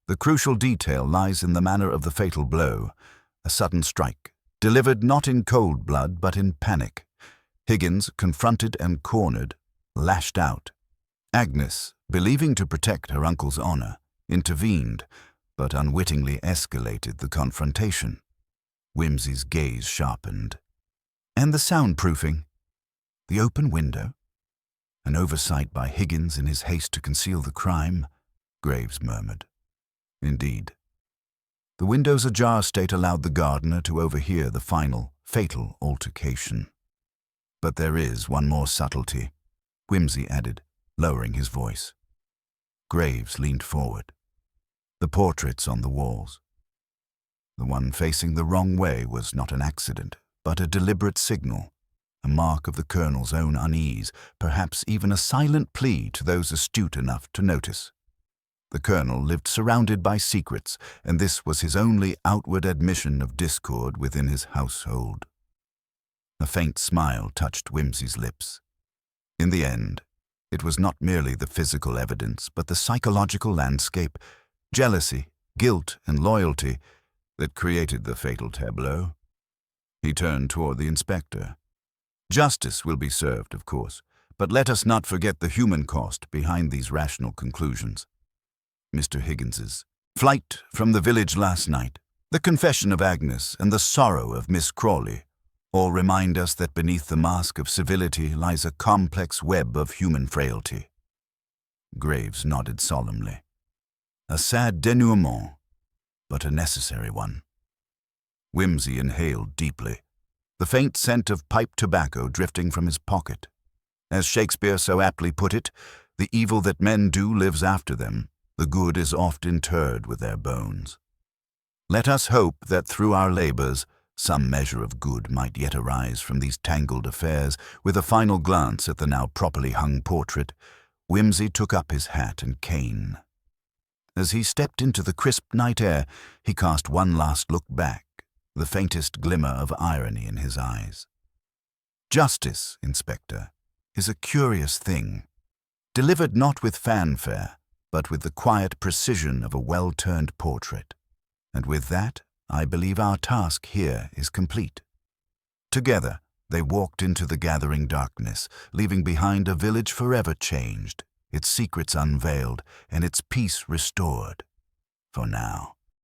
"The crucial detail lies in the manner of the fatal blow, a sudden strike, delivered not in cold blood but in panic. Higgins, confronted and cornered, lashed out. Agnes, believing to protect her uncle's honor, intervened, but unwittingly escalated the confrontation." Wimsey's gaze sharpened. "And the soundproofing? The open window? An oversight by Higgins in his haste to conceal the crime," Graves murmured. "Indeed. The window's ajar state allowed the gardener to overhear the final, fatal altercation. But there is one more subtlety," Wimsey added, lowering his voice. Graves leaned forward. "The portraits on the walls. The one facing the wrong way was not an accident, but a deliberate signal, a mark of the Colonel's own unease, perhaps even a silent plea to those astute enough to notice. The Colonel lived surrounded by secrets, and this was his only outward admission of discord within his household." A faint smile touched Wimsey's lips. In the end, it was not merely the physical evidence, but the psychological landscape, jealousy, guilt, and loyalty, that created the fatal tableau. He turned toward the inspector. "Justice will be served, of course, but let us not forget the human cost behind these rational conclusions. Mr. Higgins's flight from the village last night, the confession of Agnes, and the sorrow of Miss Crawley all remind us that beneath the mask of civility lies a complex web of human frailty." Graves nodded solemnly. "A sad denouement, but a necessary one." Wimsey inhaled deeply, the faint scent of pipe tobacco drifting from his pocket. As Shakespeare so aptly put it, the evil that men do lives after them, the good is oft interred with their bones. Let us hope that through our labors, some measure of good might yet arise from these tangled affairs. With a final glance at the now properly hung portrait, Wimsey took up his hat and cane. As he stepped into the crisp night air, he cast one last look back, the faintest glimmer of irony in his eyes. Justice, Inspector, is a curious thing, delivered not with fanfare, but with the quiet precision of a well-turned portrait. And with that, I believe our task here is complete. Together, they walked into the gathering darkness, leaving behind a village forever changed, its secrets unveiled, and its peace restored. For now.